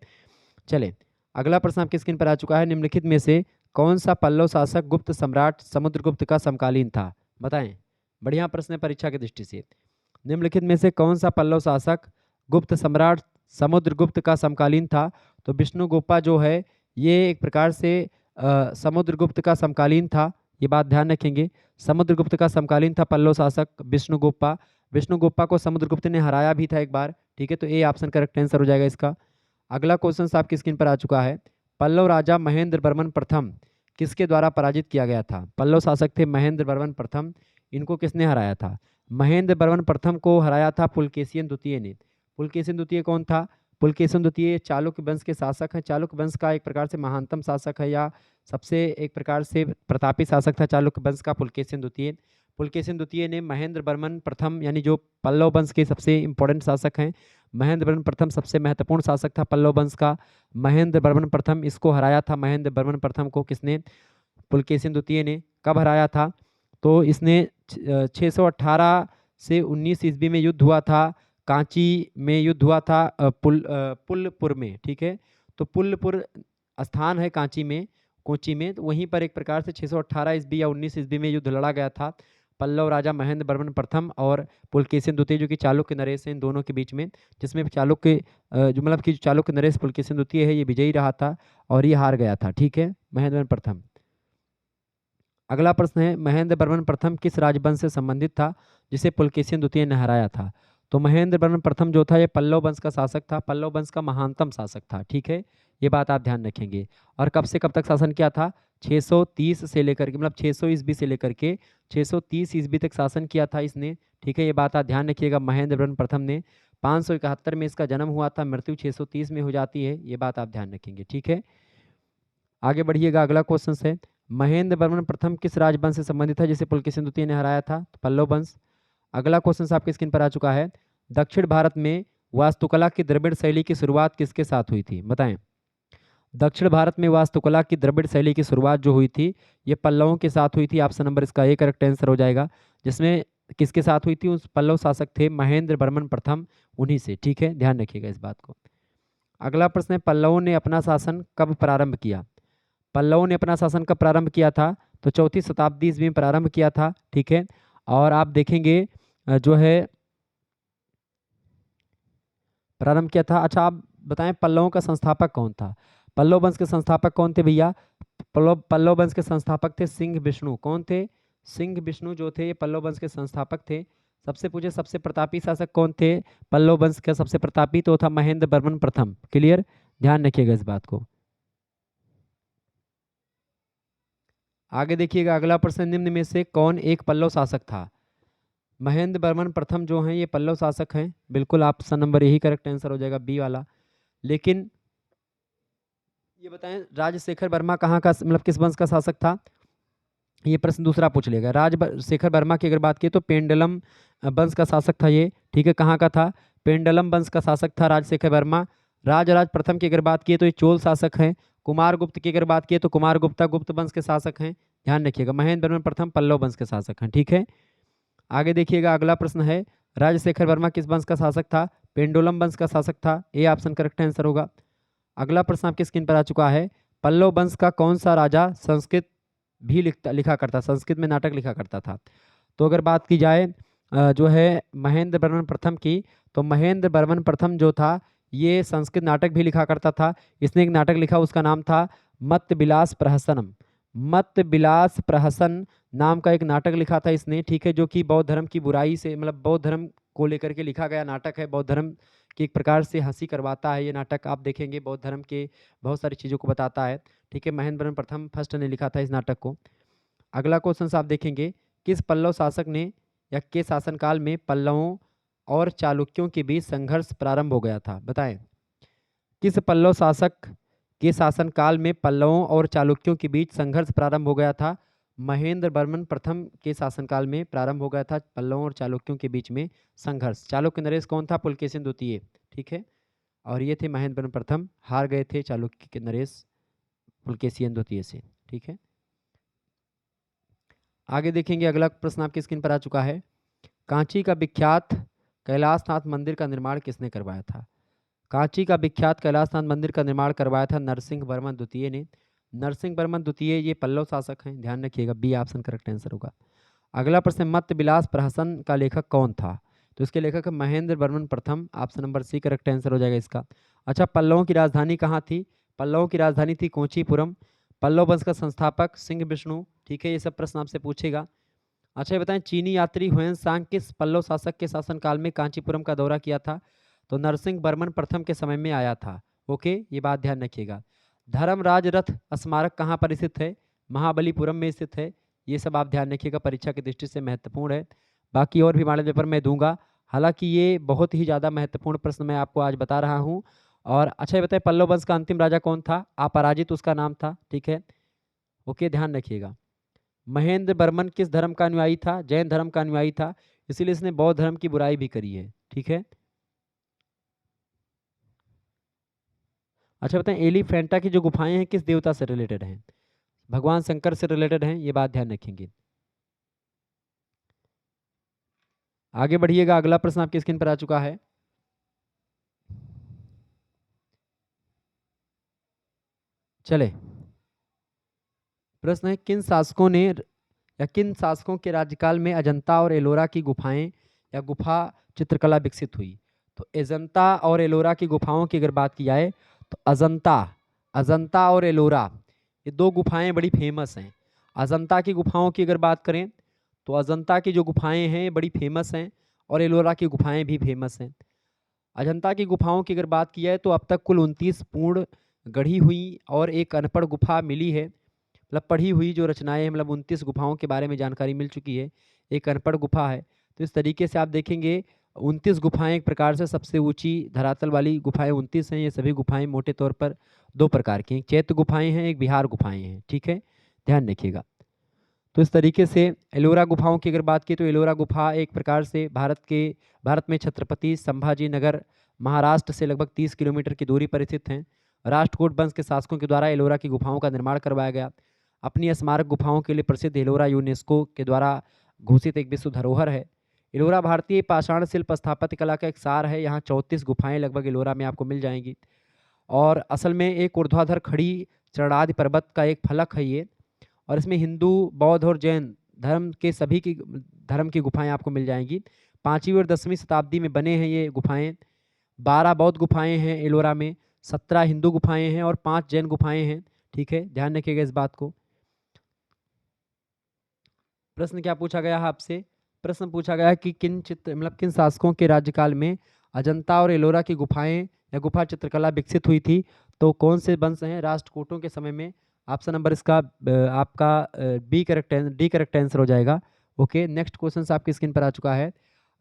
चलें, अगला प्रश्न आपकी स्क्रीन पर आ चुका है। निम्नलिखित में से कौन सा पल्लव शासक गुप्त सम्राट समुद्रगुप्त का समकालीन था? बताएं। बढ़िया प्रश्न है परीक्षा की दृष्टि से। निम्नलिखित में से कौन सा पल्लव शासक गुप्त सम्राट समुद्रगुप्त का समकालीन था? तो विष्णुगुप्ता जो है ये एक प्रकार से समुद्रगुप्त का समकालीन था, ये बात ध्यान रखेंगे। समुद्रगुप्त का समकालीन था पल्लव शासक विष्णुगुप्ता। विष्णुगुप्ता को समुद्रगुप्त ने हराया भी था एक बार, ठीक है। तो ए ऑप्शन करेक्ट आंसर हो जाएगा इसका। अगला क्वेश्चन आपकी स्क्रीन पर आ चुका है। पल्लव राजा महेंद्र वर्मन प्रथम किसके द्वारा पराजित किया गया था? पल्लव शासक थे महेंद्र वर्मन प्रथम, इनको किसने हराया था? महेंद्र वर्मन प्रथम को हराया था पुलकेशिन द्वितीय ने। पुलकेशिन द्वितीय कौन था? पुलकेशिन द्वितीय चालुक्य वंश के शासक हैं। चालुक्य वंश का एक प्रकार से महानतम शासक है, या सबसे एक प्रकार से प्रतापी शासक था चालुक्य वंश का पुलकेशिन द्वितीय। पुलकेशिन द्वितीय ने महेंद्र वर्मन प्रथम, यानी जो पल्लव वंश के सबसे इंपॉर्टेंट शासक हैं, महेंद्र वर्मन प्रथम सबसे महत्वपूर्ण शासक था पल्लव वंश का, महेंद्र वर्मन प्रथम, इसको हराया था। महेंद्र वर्मन प्रथम को किसने? पुलकेशिन द्वितीय ने। कब हराया था? तो इसने 618 से 19 ईस्वी में युद्ध हुआ था। कांची में युद्ध हुआ था, पुलपुर में, ठीक है। तो पुलपुर स्थान है कांची में, कोची में, तो वहीं पर एक प्रकार से 618 ईस्वी या 19 ईस्वी में युद्ध लड़ा गया था पल्लव राजा महेंद्र वर्मन प्रथम और पुलकेशिन द्वितीय, जो कि चालुक्य नरेश है, इन दोनों के बीच में, जिसमें चालुक्य जो मतलब कि चालुक्य नरेश पुलकेशिन द्वितीय है ये विजयी रहा था और ये हार गया था, ठीक है, महेंद्र वर्मन प्रथम। अगला प्रश्न है, महेंद्र वर्मन प्रथम किस राजवंश से संबंधित था जिसे पुलकेशिन द्वितीय ने हराया था? तो महेंद्र वर्मन प्रथम जो था ये पल्लव वंश का शासक था, पल्लव वंश का महानतम शासक था, ठीक है। ये बात आप ध्यान रखेंगे। और कब से कब तक शासन किया था? 630 से लेकर के, मतलब 600 ईस्वी से लेकर के 630 ईस्वी तक शासन किया था इसने, ठीक है। ये बात आप ध्यान रखिएगा। महेंद्र वर्मन प्रथम ने 571 में इसका जन्म हुआ था, मृत्यु 630 में हो जाती है, ये बात आप ध्यान रखेंगे, ठीक है। आगे बढ़िएगा, अगला क्वेश्चन है, महेंद्र वर्मन प्रथम किस राजवंश से संबंधित है जिसे पुलकेशिन द्वितीय ने हराया था? तो पल्लव वंश। अगला क्वेश्चन आपके स्क्रीन पर आ चुका है, दक्षिण भारत में वास्तुकला की द्रविड़ शैली की शुरुआत किसके साथ हुई थी? बताएं। दक्षिण भारत में वास्तुकला की द्रविड़ शैली की शुरुआत जो हुई थी ये पल्लवों के साथ हुई थी। ऑप्शन नंबर इसका ए करेक्ट आंसर हो जाएगा, जिसमें किसके साथ हुई थी? उस पल्लव शासक थे महेंद्र वर्मन प्रथम, उन्हीं से, ठीक है, ध्यान रखिएगा इस बात को। अगला प्रश्न है, पल्लवों ने अपना शासन कब प्रारंभ किया? पल्लवों ने अपना शासन कब प्रारंभ किया था? तो 4वीं शताब्दी ईस्वी में प्रारंभ किया था, ठीक है। और आप देखेंगे जो है प्रारंभ किया था। अच्छा आप बताएं पल्लवों का संस्थापक कौन था? पल्लव वंश के संस्थापक कौन थे भैया? पल्लव वंश के संस्थापक थे सिंह विष्णु। कौन थे? सिंह विष्णु जो थे ये पल्लव वंश के संस्थापक थे। सबसे पूछे सबसे प्रतापी शासक कौन थे पल्लव वंश के? सबसे प्रतापी तो था महेंद्र वर्मन प्रथम। क्लियर, ध्यान रखिएगा इस बात को। आगे देखिएगा, अगला प्रश्न, निम्न में से कौन एक पल्लव शासक था? महेंद्र वर्मन प्रथम जो हैं ये पल्लव शासक हैं, बिल्कुल ऑप्शन नंबर यही करेक्ट आंसर हो जाएगा, बी वाला। लेकिन ये बताएं राजशेखर वर्मा कहाँ का, मतलब किस वंश का शासक था? ये प्रश्न दूसरा पूछ लेगा। राजशेखर वर्मा की अगर बात की तो पेंडलम वंश का शासक था ये, ठीक है। कहाँ का था? पेंडलम वंश का शासक था राजशेखर वर्मा। राजराज प्रथम की अगर बात की तो ये चोल शासक हैं। कुमार गुप्त की अगर बात की तो कुमार गुप्ता गुप्त वंश के शासक हैं, ध्यान रखिएगा। महेंद्र वर्मन प्रथम पल्लव वंश के शासक हैं, ठीक है। आगे देखिएगा, अगला प्रश्न है, राजशेखर वर्मा किस वंश का शासक था? पेंडोलम वंश का शासक था, ए ऑप्शन करेक्ट आंसर होगा। अगला प्रश्न आपकी स्क्रीन पर आ चुका है, पल्लव वंश का कौन सा राजा संस्कृत भी लिखा करता, संस्कृत में नाटक लिखा करता था? तो अगर बात की जाए जो है महेंद्र वर्मन प्रथम की, तो महेंद्र वर्मन प्रथम जो था ये संस्कृत नाटक भी लिखा करता था। इसने एक नाटक लिखा, उसका नाम था मत्त विलास प्रहसनम। मत्त विलास प्रहसन नाम का एक नाटक लिखा था इसने, ठीक है, जो कि बौद्ध धर्म की बुराई से, मतलब बौद्ध धर्म को लेकर के लिखा गया नाटक है। बौद्ध धर्म की एक प्रकार से हंसी करवाता है ये नाटक, आप देखेंगे बौद्ध धर्म के बहुत सारी चीज़ों को बताता है, ठीक है। महेंद्र वर्मन प्रथम फर्स्ट ने लिखा था इस नाटक को। अगला क्वेश्चन आप देखेंगे, किस पल्लव शासक ने या के शासनकाल में पल्लवों और चालुक्यों के बीच संघर्ष प्रारंभ हो गया था? बताएं। किस पल्लव शासक के शासनकाल में पल्लवों और चालुक्यों के बीच संघर्ष प्रारंभ हो गया था? महेंद्र वर्मन प्रथम के शासनकाल में प्रारंभ हो गया था पल्लवों और चालुक्यों के बीच में संघर्ष। चालुक्य नरेश कौन था? पुलकेशिन द्वितीय, ठीक है। और ये थे महेंद्र वर्मन प्रथम, हार गए थे चालुक्य के नरेश पुलकेशिन द्वितीय से, ठीक है। आगे देखेंगे, अगला प्रश्न आपकी स्क्रीन पर आ चुका है। कांची का विख्यात कैलाशनाथ मंदिर का निर्माण किसने करवाया था? कांची का विख्यात कैलाशनाथ मंदिर का निर्माण करवाया था नरसिंह वर्मन द्वितीय ने। नरसिंह वर्मन द्वितीय ये पल्लव शासक हैं, ध्यान रखिएगा, बी ऑप्शन करेक्ट आंसर होगा। अगला प्रश्न, मत्त विलास प्रहसन का लेखक कौन था? तो इसके लेखक है महेंद्र वर्मन प्रथम, option number C correct answer हो जाएगा इसका। अच्छा, पल्लवों की राजधानी कहाँ थी? पल्लवों की राजधानी थी कोंचीपुरम। पल्लव वंश का संस्थापक सिंह विष्णु, ठीक है। ये सब प्रश्न आपसे पूछेगा। अच्छा, ये बताएं, चीनी यात्री हुएन सांग किस पल्लव शासक के शासनकाल में कांचीपुरम का दौरा किया था? तो नरसिंह वर्मन प्रथम के समय में आया था। ओके, ये बात ध्यान रखिएगा। धर्मराज रथ स्मारक कहाँ पर स्थित है? महाबलीपुरम में स्थित है। ये सब आप ध्यान रखिएगा, परीक्षा की दृष्टि से महत्वपूर्ण है। बाकी और भी मॉडल पेपर मैं दूंगा, हालांकि ये बहुत ही ज़्यादा महत्वपूर्ण प्रश्न मैं आपको आज बता रहा हूँ। और अच्छा, ये बताएं, पल्लव वंश का अंतिम राजा कौन था? अपराजित उसका नाम था, ठीक है। ओके, ध्यान रखिएगा। महेंद्र वर्मन किस धर्म का अनुयायी था? जैन धर्म का अनुयायी था, इसीलिए इसने बौद्ध धर्म की बुराई भी करी है, ठीक है। अच्छा बताएं, एलिफेंटा की जो गुफाएं हैं किस देवता से रिलेटेड हैं? भगवान शंकर से रिलेटेड हैं, ये बात ध्यान रखेंगे। आगे बढ़िएगा, अगला प्रश्न आपकी स्क्रीन पर आ चुका है। चले, प्रश्न है, किन शासकों ने या किन शासकों के राज्यकाल में अजंता और एलोरा की गुफाएं या गुफा चित्रकला विकसित हुई? तो अजंता और एलोरा की गुफाओं की अगर बात की जाए तो अजंता अजंता और एलोरा ये दो गुफाएं बड़ी फेमस हैं। अजंता की गुफाओं की अगर बात करें तो अजंता की जो गुफाएं हैं बड़ी फेमस हैं, और एलोरा की गुफाएं भी फेमस हैं। अजंता की गुफाओं की अगर बात की जाए तो अब तक कुल 29 पूर्ण गढ़ी हुई और एक अनपढ़ गुफा मिली है। मतलब पढ़ी हुई जो रचनाएं हैं, मतलब 29 गुफाओं के बारे में जानकारी मिल चुकी है, एक अनपढ़ गुफा है। तो इस तरीके से आप देखेंगे 29 गुफाएं एक प्रकार से सबसे ऊंची धरातल वाली गुफाएं 29 हैं। ये सभी गुफाएं मोटे तौर पर दो प्रकार की हैं, एक चैत्य गुफाएं हैं, एक विहार गुफाएं हैं, ठीक है, ध्यान रखिएगा। तो इस तरीके से एलोरा गुफाओं की अगर बात की तो एलोरा गुफा एक प्रकार से भारत में छत्रपति संभाजी नगर महाराष्ट्र से लगभग 30 किलोमीटर की दूरी पर स्थित हैं। राष्ट्रकूट वंश के शासकों के द्वारा एलोरा की गुफाओं का निर्माण करवाया गया। अपनी स्मारक गुफाओं के लिए प्रसिद्ध एलोरा यूनेस्को के द्वारा घोषित एक विश्व धरोहर है। एलोरा भारतीय पाषाण शिल्प स्थापत्य कला का एक सार है। यहाँ 34 गुफाएं लगभग एलोरा में आपको मिल जाएंगी। और असल में एक ऊर्ध्वाधर खड़ी चरणादि पर्वत का एक फलक है ये, और इसमें हिंदू, बौद्ध और जैन धर्म के सभी की धर्म की गुफाएं आपको मिल जाएंगी। 5वीं और 10वीं शताब्दी में बने हैं ये गुफाएं। 12 बौद्ध गुफाएं हैं एलोरा में, 17 हिंदू गुफाएं हैं और 5 जैन गुफाएं हैं, ठीक है, ध्यान रखिएगा इस बात को। प्रश्न क्या पूछा गया है आपसे? प्रश्न पूछा गया है कि किन शासकों के राज्यकाल में अजंता और एलोरा की गुफाएं या गुफा चित्रकला विकसित हुई थी? तो कौन से वंश हैं? राष्ट्रकूटों के समय में। ऑप्शन नंबर इसका आपका डी करेक्ट आंसर हो जाएगा। ओके, नेक्स्ट क्वेश्चन आपकी स्क्रीन पर आ चुका है।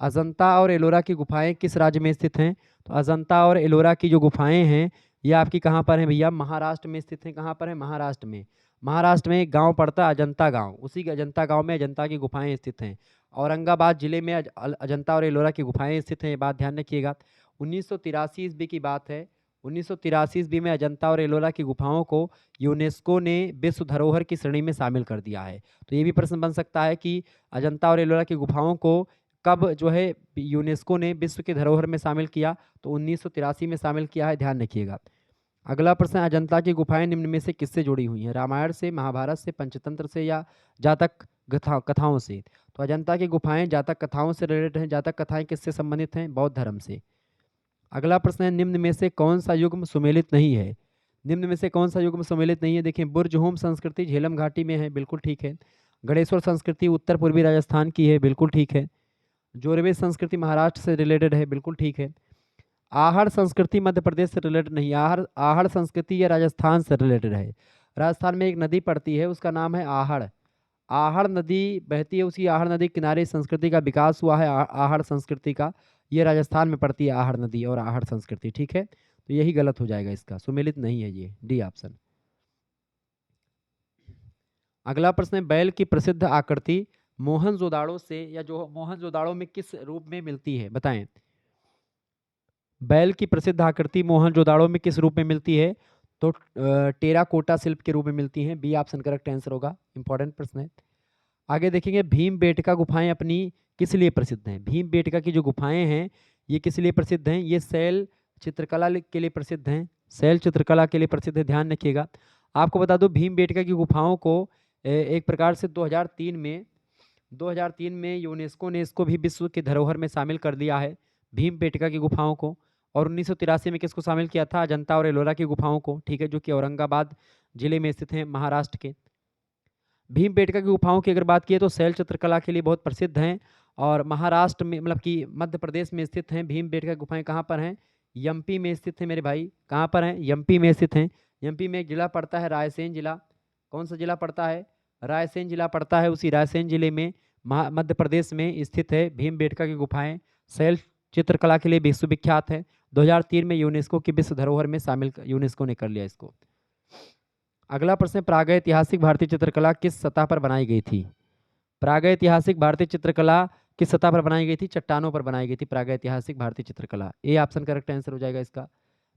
अजंता और एलोरा की गुफाएं किस राज्य में स्थित हैं? तो अजंता और एलोरा की जो गुफाएं हैं ये आपकी कहाँ पर हैं भैया? महाराष्ट्र में स्थित हैं। कहाँ पर है? महाराष्ट्र में। महाराष्ट्र में एक गांव पड़ता है अजंता गांव, उसी के अजंता गांव में अजंता की गुफाएं स्थित हैं। औरंगाबाद जिले में अजंता और एलोरा की गुफाएं स्थित हैं, ये बात ध्यान रखिएगा। 1983 ईस्वी की बात है। 1983 ईस्वी में अजंता और एलोरा की गुफाओं को यूनेस्को ने विश्व धरोहर की श्रेणी में शामिल कर दिया है। तो ये भी प्रश्न बन सकता है कि अजंता और एलोरा की गुफाओं को कब जो है यूनेस्को ने विश्व के धरोहर में शामिल किया? तो 1983 में शामिल किया है, ध्यान रखिएगा। अगला प्रश्न, अजंता की गुफाएं निम्न में से किससे जुड़ी हुई हैं? रामायण से, महाभारत से, पंचतंत्र से या जातक कथाओं से? तो अजंता की गुफाएं जातक कथाओं से रिलेटेड हैं। जातक कथाएं किससे संबंधित हैं? बौद्ध धर्म से। अगला प्रश्न है, निम्न में से कौन सा युग्म सुमेलित नहीं है? निम्न में से कौन सा युग्म सुमेलित नहीं है? देखिए, बुर्जहोम संस्कृति झेलम घाटी में है, बिल्कुल ठीक है। गणेश्वर संस्कृति उत्तर पूर्वी राजस्थान की है, बिल्कुल ठीक है। जोरवे संस्कृति महाराष्ट्र से रिलेटेड है, बिल्कुल ठीक है। आहड़ संस्कृति मध्य प्रदेश से रिलेटेड नहीं, आहड़ आहड़ संस्कृति ये राजस्थान से रिलेटेड है। राजस्थान में एक नदी पड़ती है, उसका नाम है आहड़। आहड़ नदी बहती है, उसी आहड़ नदी के किनारे संस्कृति का विकास हुआ है, आहड़ संस्कृति का। ये राजस्थान में पड़ती है आहड़ नदी और आहड़ संस्कृति, ठीक है। तो यही गलत हो जाएगा इसका, सुमेलित नहीं है ये, डी ऑप्शन। अगला प्रश्न है, बैल की प्रसिद्ध आकृति मोहनजोदाड़ो से या जो मोहनजोदाड़ो में किस रूप में मिलती है, बताएं। बैल की प्रसिद्ध आकृति मोहनजोदाड़ो में किस रूप में मिलती है? तो टेराकोटा शिल्प के रूप में मिलती हैं, बी ऑप्शन करेक्ट आंसर होगा। इंपॉर्टेंट प्रश्न है। आगे देखेंगे, भीमबेटका गुफाएं अपनी किस लिए प्रसिद्ध हैं? भीमबेटका की जो गुफाएं हैं ये किस लिए प्रसिद्ध हैं? ये शैल चित्रकला के लिए प्रसिद्ध हैं, शैल चित्रकला के लिए प्रसिद्ध है, ध्यान रखिएगा। आपको बता दो, भीमबेटका की गुफाओं को एक प्रकार से 2003 में यूनेस्को ने इसको भी विश्व की धरोहर में शामिल कर दिया है, भीमबेटका की गुफाओं को। और 1983 में किसको शामिल किया था? अजंता और एलोरा की गुफाओं को, ठीक है, जो कि औरंगाबाद जिले में स्थित हैं, महाराष्ट्र के। भीमबेटका की गुफाओं की अगर बात की तो शैल चित्रकला के लिए बहुत प्रसिद्ध हैं, और महाराष्ट्र में मतलब कि मध्य प्रदेश में स्थित हैं। भीमबेटका गुफाएं कहाँ पर हैं? एमपी में स्थित है मेरे भाई। कहाँ पर हैं? एमपी में स्थित हैं। एमपी में एक जिला पड़ता है रायसेन जिला। कौन सा जिला पड़ता है? रायसेन जिला पड़ता है। उसी रायसेन जिले में मध्य प्रदेश में स्थित है भीमबेटका की गुफाएं। शैल चित्रकला के लिए विश्वविख्यात है। 2003 में यूनेस्को की विश्व धरोहर में शामिल यूनेस्को ने कर लिया इसको। अगला प्रश्न, प्रागैतिहासिक भारतीय चित्रकला किस सतह पर बनाई गई थी? प्रागैतिहासिक भारतीय चित्रकला किस सतह पर बनाई गई थी? चट्टानों पर बनाई गई थी प्रागैतिहासिक भारतीय चित्रकला, ए ऑप्शन करेक्ट आंसर हो जाएगा इसका।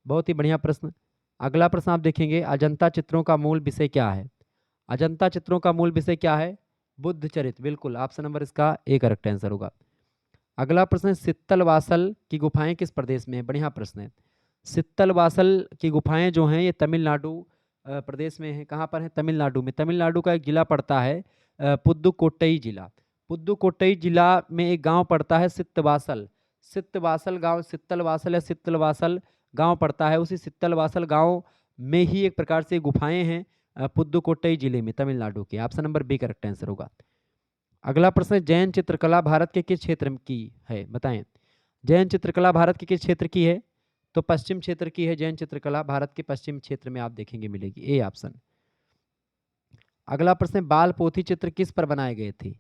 बहुत ही बढ़िया प्रश्न। अगला प्रश्न आप देखेंगे, अजंता चित्रों का मूल विषय क्या है? अजंता चित्रों का मूल विषय क्या है? बुद्ध चरित्र, बिल्कुल ऑप्शन नंबर इसका ए करेक्ट आंसर होगा। अगला प्रश्न, सित्तलवासल की गुफाएं किस प्रदेश में है? बढ़िया प्रश्न है। सित्तलवासल की गुफाएं जो हैं ये तमिलनाडु प्रदेश में है। कहाँ पर है? तमिलनाडु में। तमिलनाडु का एक जिला पड़ता है पुदुकोट्टई जिला। पुदुकोट्टई जिला में एक गांव पड़ता है सित्तवासल। सित्तवासल गांव, सित्तलवासल या सित्तलवासल गांव पड़ता है। उसी सित्तलवासल गांव में ही एक प्रकार से गुफाएं हैं पुदुकोट्टई जिले में, तमिलनाडु के। Option number B correct answer होगा। अगला प्रश्न है, जैन चित्रकला भारत के किस क्षेत्र की है? बताएं। जैन चित्रकला भारत के किस क्षेत्र की है? तो पश्चिम क्षेत्र की है जैन चित्रकला, भारत के पश्चिम क्षेत्र में आप देखेंगे मिलेगी, ए ऑप्शन। अगला प्रश्न है, बाल पोथी चित्र किस पर बनाए गए थे?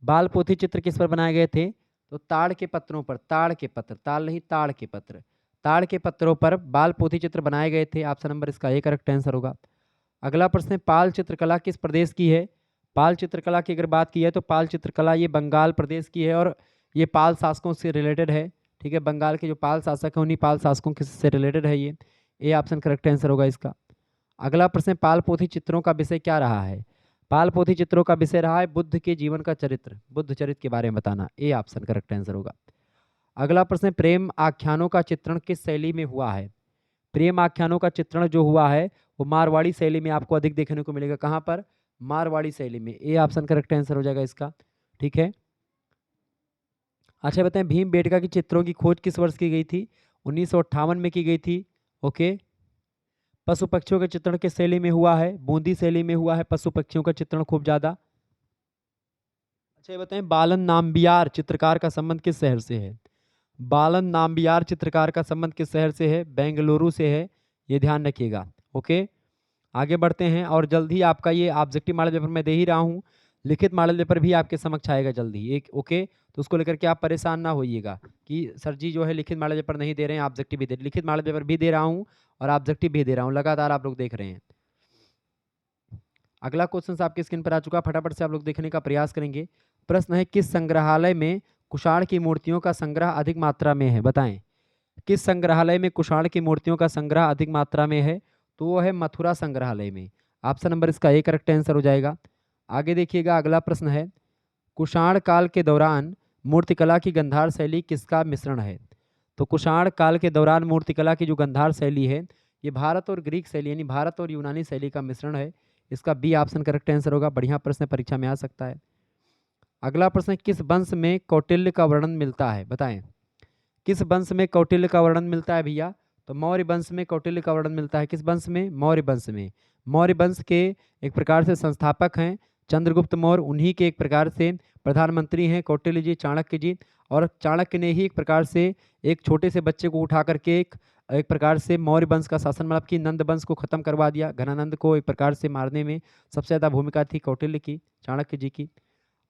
बाल पोथी चित्र किस पर बनाए गए थे? तो ताड़ के पत्रों पर, ताड़ के पत्र, ताल नहीं ताड़ के पत्र, ताड़ के पत्रों पर बाल पोथी चित्र बनाए गए थे। ऑप्शन नंबर इसका ए करेक्ट आंसर होगा। अगला प्रश्न है, पाल चित्रकला किस प्रदेश की है? पाल चित्रकला की अगर बात की है तो पाल चित्रकला ये बंगाल प्रदेश की है, और ये पाल शासकों से रिलेटेड है, ठीक है। बंगाल के जो पाल शासक हैं उन्हीं पाल शासकों से रिलेटेड है ये, ए ऑप्शन करेक्ट आंसर होगा इसका। अगला प्रश्न, पाल पोथी चित्रों का विषय क्या रहा है? पाल पोथी चित्रों का विषय रहा है बुद्ध के जीवन का चरित्र, बुद्ध चरित्र के बारे में बताना, ए ऑप्शन करेक्ट आंसर होगा। अगला प्रश्न, प्रेम आख्यानों का चित्रण किस शैली में हुआ है? प्रेम आख्यानों का चित्रण जो हुआ है वो मारवाड़ी शैली में आपको अधिक देखने को मिलेगा। कहाँ पर? मारवाड़ी शैली में, ए ऑप्शन करेक्ट आंसर हो जाएगा इसका, ठीक है। अच्छा बताएं, भीमबेटका की चित्रों की खोज किस वर्ष की गई थी? 1958 में की गई थी, ओके। पशु पक्षियों के चित्रण किस शैली में हुआ है? बूंदी शैली में हुआ है पशु पक्षियों का चित्रण खूब ज्यादा। अच्छा ये बताएं, बालन नाम्बियार चित्रकार का संबंध किस शहर से है? बालन नाम्बियार चित्रकार का संबंध किस शहर से है? बेंगलुरु से है, ये ध्यान रखिएगा, ओके। आगे बढ़ते हैं, और जल्द ही आपका ये ऑब्जेक्टिव मॉडल पेपर मैं दे ही रहा हूँ, लिखित मॉडल पेपर भी आपके समक्ष आएगा जल्दी एक, ओके। तो उसको लेकर के आप परेशान ना होइएगा कि सर जी जो है लिखित मॉडल पेपर नहीं दे रहे हैं, ऑब्जेक्टिव भी दे, लिखित मॉडल पेपर भी दे रहा हूँ और ऑब्जेक्टिव भी दे रहा हूँ, लगातार आप लोग देख रहे हैं। अगला क्वेश्चन आपके स्क्रीन पर आ चुका, फटाफट से आप लोग देखने का प्रयास करेंगे। प्रश्न है, किस संग्रहालय में कुषाण की मूर्तियों का संग्रह अधिक मात्रा में है? बताएं, किस संग्रहालय में कुषाण की मूर्तियों का संग्रह अधिक मात्रा में है? तो वो है मथुरा संग्रहालय में। ऑप्शन नंबर इसका ए करेक्ट आंसर हो जाएगा। आगे देखिएगा, अगला प्रश्न है, कुषाण काल के दौरान मूर्तिकला की गंधार शैली किसका मिश्रण है? तो कुषाण काल के दौरान मूर्तिकला की जो गंधार शैली है ये भारत और ग्रीक शैली यानी भारत और यूनानी शैली का मिश्रण है। इसका बी ऑप्शन करेक्ट आंसर होगा। बढ़िया प्रश्न परीक्षा में आ सकता है। अगला प्रश्न, किस वंश में कौटिल्य का वर्णन मिलता है? बताएं, किस वंश में कौटिल्य का वर्णन मिलता है भैया? तो मौर्य वंश में कौटिल्य का वर्णन मिलता है। किस वंश में? मौर्य वंश में। मौर्य वंश के एक प्रकार से संस्थापक हैं चंद्रगुप्त मौर्य, उन्हीं के एक प्रकार से प्रधानमंत्री हैं कौटिल्य जी, चाणक्य जी। और चाणक्य ने ही एक प्रकार से एक छोटे से बच्चे को उठा करके एक प्रकार से मौर्य वंश का शासन मतलब कि नंद वंश को खत्म करवा दिया। घनानंद को एक प्रकार से मारने में सबसे ज़्यादा भूमिका थी कौटिल्य की, चाणक्य जी की।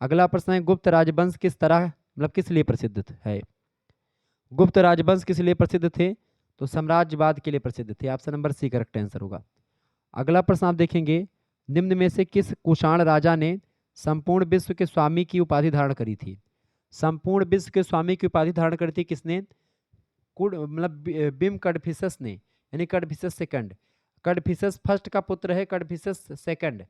अगला प्रश्न है, गुप्त राजवंश किस तरह मतलब किस लिए प्रसिद्ध है? गुप्त राजवंश किस लिए प्रसिद्ध थे? तो साम्राज्यवाद के लिए प्रसिद्ध थे। Option number C correct answer होगा। अगला प्रश्न आप देखेंगे, निम्न में से किस कुषाण राजा ने संपूर्ण विश्व के स्वामी की उपाधि धारण करी थी? संपूर्ण विश्व के स्वामी की उपाधि धारण करी थी किसने? बिम कडफिसस ने, यानी कडफिसस सेकंड। कडफिसस फर्स्ट का पुत्र है कडफिसस सेकंड।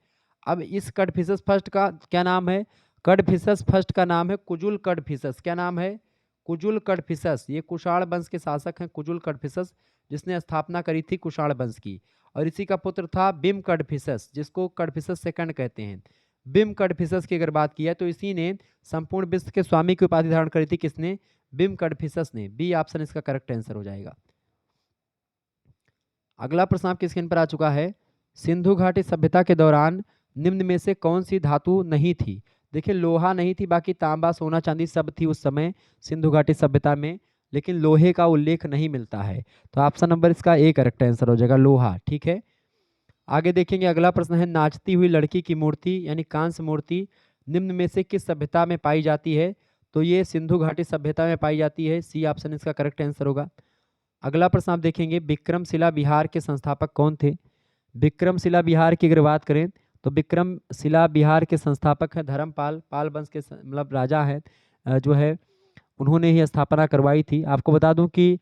अब इस कडफिसस फर्स्ट का क्या नाम है? कडफिसस फर्स्ट का नाम है कुजुल कडफिसस। क्या नाम है? कुजुल कडफिसस। ये कुषाण वंश के शासक हैं कुजुल कडफिसस, जिसने स्थापना करी थी कुषाण वंश की। और इसी का पुत्र था बिम कडफिसस, जिसको कडफिसस सेकंड कहते हैं। बिम कडफिसस की अगर बात की है तो इसी ने संपूर्ण विश्व के स्वामी की उपाधि धारण करी थी। किसने? बिम कडफिसस ने। बी ऑप्शन इसका करेक्ट आंसर हो जाएगा। अगला प्रश्न आपकी स्क्रीन पर आ चुका है, सिंधु घाटी सभ्यता के दौरान निम्न में से कौन सी धातु नहीं थी? देखिए लोहा नहीं थी, बाकी तांबा सोना चांदी सब थी उस समय सिंधु घाटी सभ्यता में, लेकिन लोहे का उल्लेख नहीं मिलता है। तो ऑप्शन नंबर इसका ए करेक्ट आंसर हो जाएगा, लोहा। ठीक है, आगे देखेंगे। अगला प्रश्न है, नाचती हुई लड़की की मूर्ति यानी कांस्य मूर्ति निम्न में से किस सभ्यता में पाई जाती है? तो ये सिंधु घाटी सभ्यता में पाई जाती है। सी ऑप्शन इसका करेक्ट आंसर होगा। अगला प्रश्न आप देखेंगे, विक्रमशिला बिहार के संस्थापक कौन थे? विक्रमशिला बिहार की अगर बात करें तो विक्रमशिला बिहार के संस्थापक हैं धर्मपाल। पाल वंश के राजा हैं जो है, उन्होंने ही स्थापना करवाई थी। आपको बता दूं कि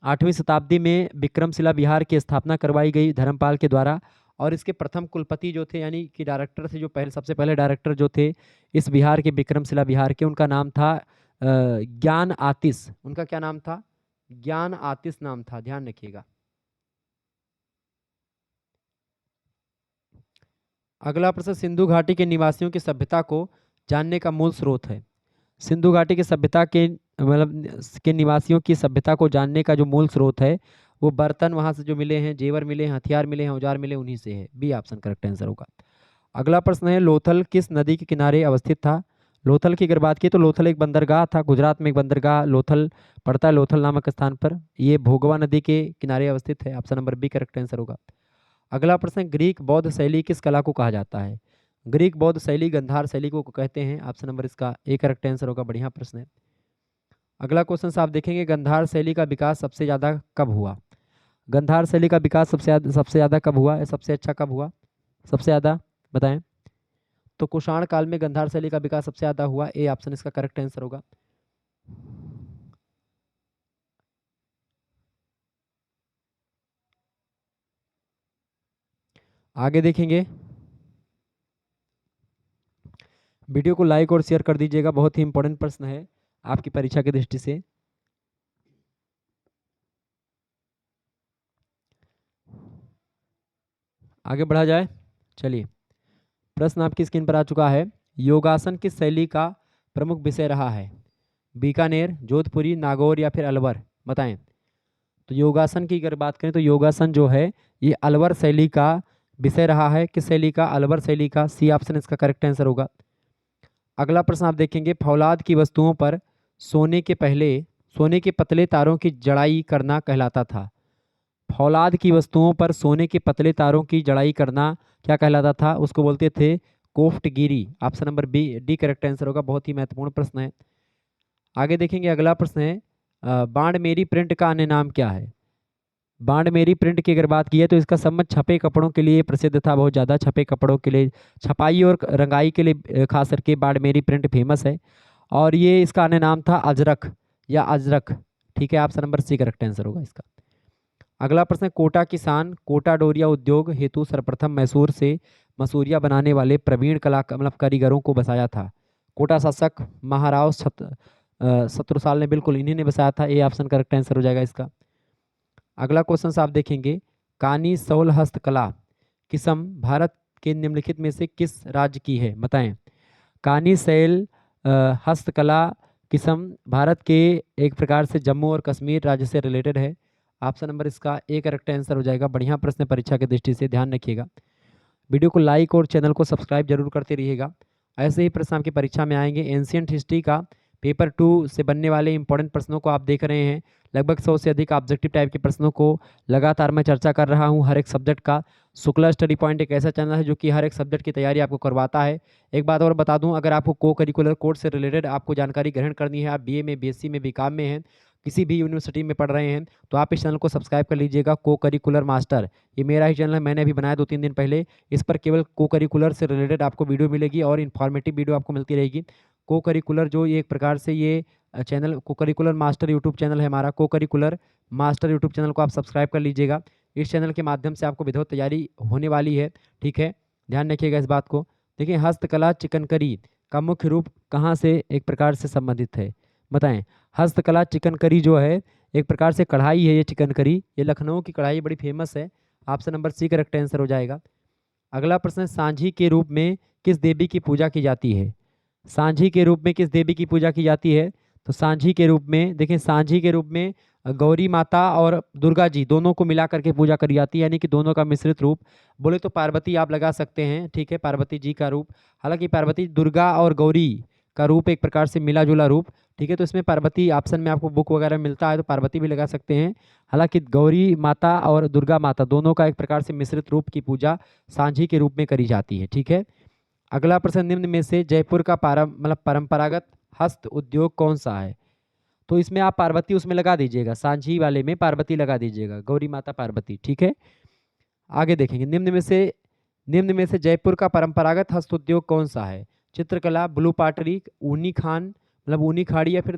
8वीं शताब्दी में विक्रमशिला बिहार की स्थापना करवाई गई धर्मपाल के द्वारा। और इसके प्रथम कुलपति जो थे, यानी कि डायरेक्टर थे, जो पहले सबसे पहले डायरेक्टर जो थे इस बिहार के विक्रमशिला बिहार के, उनका नाम था ज्ञान आतिश। उनका क्या नाम था? ज्ञान आतिश नाम था, ध्यान रखिएगा। अगला प्रश्न, सिंधु घाटी के निवासियों की सभ्यता को जानने का मूल स्रोत है। सिंधु घाटी की सभ्यता के के निवासियों की सभ्यता को जानने का जो मूल स्रोत है, वो बर्तन वहां से जो मिले हैं, जेवर मिले हैं, हथियार मिले हैं, औजार मिले, उन्हीं से है। बी ऑप्शन करेक्ट आंसर होगा। अगला प्रश्न है, लोथल किस नदी के किनारे अवस्थित था? लोथल की अगर बात की तो लोथल एक बंदरगाह था, गुजरात में एक बंदरगाह लोथल पड़ता है, लोथल नामक स्थान पर। ये भोगवा नदी के किनारे अवस्थित है। Option number B correct answer होगा। अगला प्रश्न, ग्रीक बौद्ध शैली किस कला को कहा जाता है? ग्रीक बौद्ध शैली गंधार शैली को कहते हैं। ऑप्शन नंबर इसका ए करेक्ट आंसर होगा। बढ़िया प्रश्न है। अगला क्वेश्चन आप देखेंगे, गंधार शैली का विकास सबसे ज़्यादा कब हुआ? गंधार शैली का विकास सबसे ज़्यादा कब हुआ? सबसे अच्छा कब हुआ सबसे ज़्यादा, बताएं। तो कुषाण काल में गंधार शैली का विकास सबसे ज़्यादा हुआ। ए ऑप्शन इसका करेक्ट आंसर होगा। आगे देखेंगे, वीडियो को लाइक और शेयर कर दीजिएगा, बहुत ही इंपॉर्टेंट प्रश्न है आपकी परीक्षा की दृष्टि से। आगे बढ़ा जाए, चलिए। प्रश्न आपकी स्क्रीन पर आ चुका है, योगासन किस शैली का प्रमुख विषय रहा है? बीकानेर, जोधपुरी, नागौर या फिर अलवर, बताएं। तो योगासन की अगर बात करें तो योगासन जो है ये अलवर शैली का विषय रहा है। किस शैली का? अलवर शैली का। सी ऑप्शन इसका करेक्ट आंसर होगा। अगला प्रश्न आप देखेंगे, फौलाद की वस्तुओं पर सोने के पतले तारों की जड़ाई करना कहलाता था। फौलाद की वस्तुओं पर सोने के पतले तारों की जड़ाई करना क्या कहलाता था? उसको बोलते थे koftgari. Option number B D correct answer होगा। बहुत ही महत्वपूर्ण प्रश्न है। आगे देखेंगे, अगला प्रश्न है, बाणमेरी प्रिंट का अन्य नाम क्या है? बाणमेरी प्रिंट की अगर बात की है तो इसका संबंध छपे कपड़ों के लिए प्रसिद्ध था, बहुत ज़्यादा छपे कपड़ों के लिए, छपाई और रंगाई के लिए खास करके बाणमेरी प्रिंट फेमस है। और ये इसका अन्य नाम था अजरक या अजरक। ठीक है, option number C correct answer होगा इसका। अगला प्रश्न है, कोटा किसान कोटा डोरिया उद्योग हेतु सर्वप्रथम मैसूर से मसूरिया बनाने वाले प्रवीण कारीगरों को बसाया था। कोटा शासक महाराव शत्रुसाल ने, बिल्कुल इन्हीं ने बसाया था। ए ऑप्शन करेक्ट आंसर हो जाएगा इसका। अगला क्वेश्चन आप देखेंगे, कानी सौल हस्तकला किस्म भारत के निम्नलिखित में से किस राज्य की है? बताएं। कानी शैल हस्तकला किस्म भारत के एक प्रकार से जम्मू और कश्मीर राज्य से रिलेटेड है। ऑप्शन नंबर इसका ए करेक्ट आंसर हो जाएगा। बढ़िया प्रश्न परीक्षा की दृष्टि से, ध्यान रखिएगा। वीडियो को लाइक और चैनल को सब्सक्राइब जरूर करते रहिएगा। ऐसे ही प्रश्न आपकी परीक्षा में आएंगे। एंशियंट हिस्ट्री का पेपर 2 से बनने वाले इंपॉर्टेंट प्रश्नों को आप देख रहे हैं। लगभग 100 से अधिक ऑब्जेक्टिव टाइप के प्रश्नों को लगातार मैं चर्चा कर रहा हूं हर एक सब्जेक्ट का। शुक्ला स्टडी पॉइंट एक ऐसा चैनल है जो कि हर एक सब्जेक्ट की तैयारी आपको करवाता है। एक बात और बता दूं, अगर आपको को करिकुलर कोर्स से रिलेटेड आपको जानकारी ग्रहण करनी है, आप बीए में, बीएससी में, बीकॉम में हैं, किसी भी यूनिवर्सिटी में पढ़ रहे हैं तो आप इस चैनल को सब्सक्राइब कर लीजिएगा। को करिकुलर मास्टर, ये मेरा ही चैनल है, मैंने अभी बनाया 2-3 दिन पहले। इस पर केवल को करिकुलर से रिलेटेड आपको वीडियो मिलेगी और इन्फॉर्मेटिव वीडियो आपको मिलती रहेगी। को करिकुलर जो ये एक प्रकार से ये चैनल को करिकुलर मास्टर यूट्यूब चैनल है हमारा। को करिकुलर मास्टर यूट्यूब चैनल को आप सब्सक्राइब कर लीजिएगा। इस चैनल के माध्यम से आपको विधिवत तैयारी होने वाली है, ठीक है, ध्यान रखिएगा इस बात को। देखिए, हस्तकला चिकनकारी का मुख्य रूप कहाँ से एक प्रकार से संबंधित है, बताएं। हस्तकला चिकनकारी जो है एक प्रकार से कढ़ाई है, ये चिकनकारी, ये लखनऊ की कढ़ाई बड़ी फेमस है। Option number C correct answer हो जाएगा। अगला प्रश्न है, सांझी के रूप में किस देवी की पूजा की जाती है? सांझी के रूप में किस देवी की पूजा की जाती है? तो सांझी के रूप में, देखें, सांझी के रूप में गौरी माता और दुर्गा जी दोनों को मिला करके पूजा करी जाती है, यानी कि दोनों का मिश्रित रूप। बोले तो पार्वती आप लगा सकते हैं, ठीक है, पार्वती जी का रूप। हालांकि पार्वती दुर्गा और गौरी का रूप एक प्रकार से मिला जुला रूप, ठीक है, तो इसमें पार्वती ऑप्शन में आपको बुक वगैरह मिलता है तो पार्वती भी लगा सकते हैं। हालांकि गौरी माता और दुर्गा माता दोनों का एक प्रकार से मिश्रित रूप की पूजा सांझी के रूप में करी जाती है, ठीक है। अगला प्रश्न, निम्न में से जयपुर का परंपरागत हस्त उद्योग कौन सा है? तो इसमें आप पार्वती उसमें लगा दीजिएगा, सांझी वाले में पार्वती लगा दीजिएगा, गौरी माता पार्वती, ठीक है। आगे देखेंगे, निम्न में से जयपुर का परंपरागत हस्त उद्योग कौन सा है? चित्रकला, ब्लू पाटरी, ऊनी खान मतलब ऊनी खाड़ी, या फिर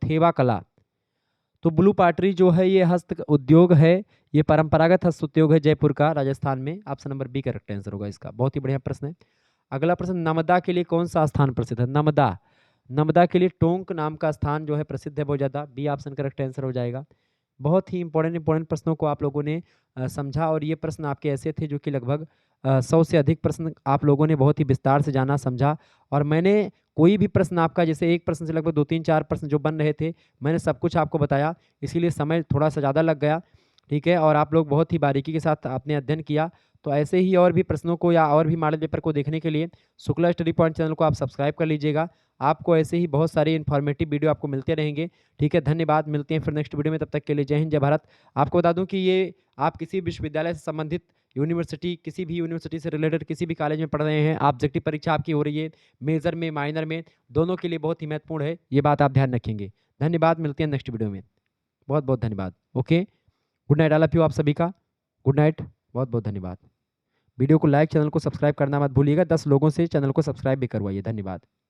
थेवा कला। तो ब्लू पाटरी जो है ये हस्त उद्योग है, ये परंपरागत हस्त उद्योग है जयपुर का, राजस्थान में। Option number B correct answer होगा इसका। बहुत ही बढ़िया प्रश्न है। अगला प्रश्न, नमदा के लिए कौन सा स्थान प्रसिद्ध है? नमदा, नमदा के लिए टोंक नाम का स्थान जो है प्रसिद्ध है बहुत ज़्यादा। बी ऑप्शन करेक्ट आंसर हो जाएगा। बहुत ही इंपॉर्टेंट प्रश्नों को आप लोगों ने समझा, और ये प्रश्न आपके ऐसे थे जो कि लगभग 100 से अधिक प्रश्न आप लोगों ने बहुत ही विस्तार से जाना, समझा। और मैंने कोई भी प्रश्न आपका, जैसे एक प्रश्न से लगभग 2-3-4 प्रश्न जो बन रहे थे, मैंने सब कुछ आपको बताया, इसीलिए समय थोड़ा सा ज़्यादा लग गया, ठीक है। और आप लोग बहुत ही बारीकी के साथ आपने अध्ययन किया। तो ऐसे ही और भी प्रश्नों को या और भी मॉडल पेपर को देखने के लिए शुक्ला स्टडी पॉइंट चैनल को आप सब्सक्राइब कर लीजिएगा। आपको ऐसे ही बहुत सारे इन्फॉर्मेटिव वीडियो आपको मिलते रहेंगे, ठीक है। धन्यवाद, मिलते हैं फिर नेक्स्ट वीडियो में, तब तक के लिए जय हिंद, जय भारत। आपको बता दूं कि ये आप किसी विश्वविद्यालय से संबंधित यूनिवर्सिटी, किसी भी यूनिवर्सिटी से रिलेटेड किसी भी कॉलेज में पढ़ रहे हैं, ऑब्जेक्टिव परीक्षा आपकी हो रही है, मेजर में माइनर में, दोनों के लिए बहुत ही महत्वपूर्ण है, ये बात आप ध्यान रखेंगे। धन्यवाद, मिलते हैं नेक्स्ट वीडियो में। बहुत बहुत धन्यवाद। Okay, good night all of you, आप सभी का गुड नाइट, बहुत बहुत धन्यवाद। वीडियो को लाइक, चैनल को सब्सक्राइब करना मत भूलिएगा। 10 लोगों से चैनल को सब्सक्राइब भी करवाइए। धन्यवाद।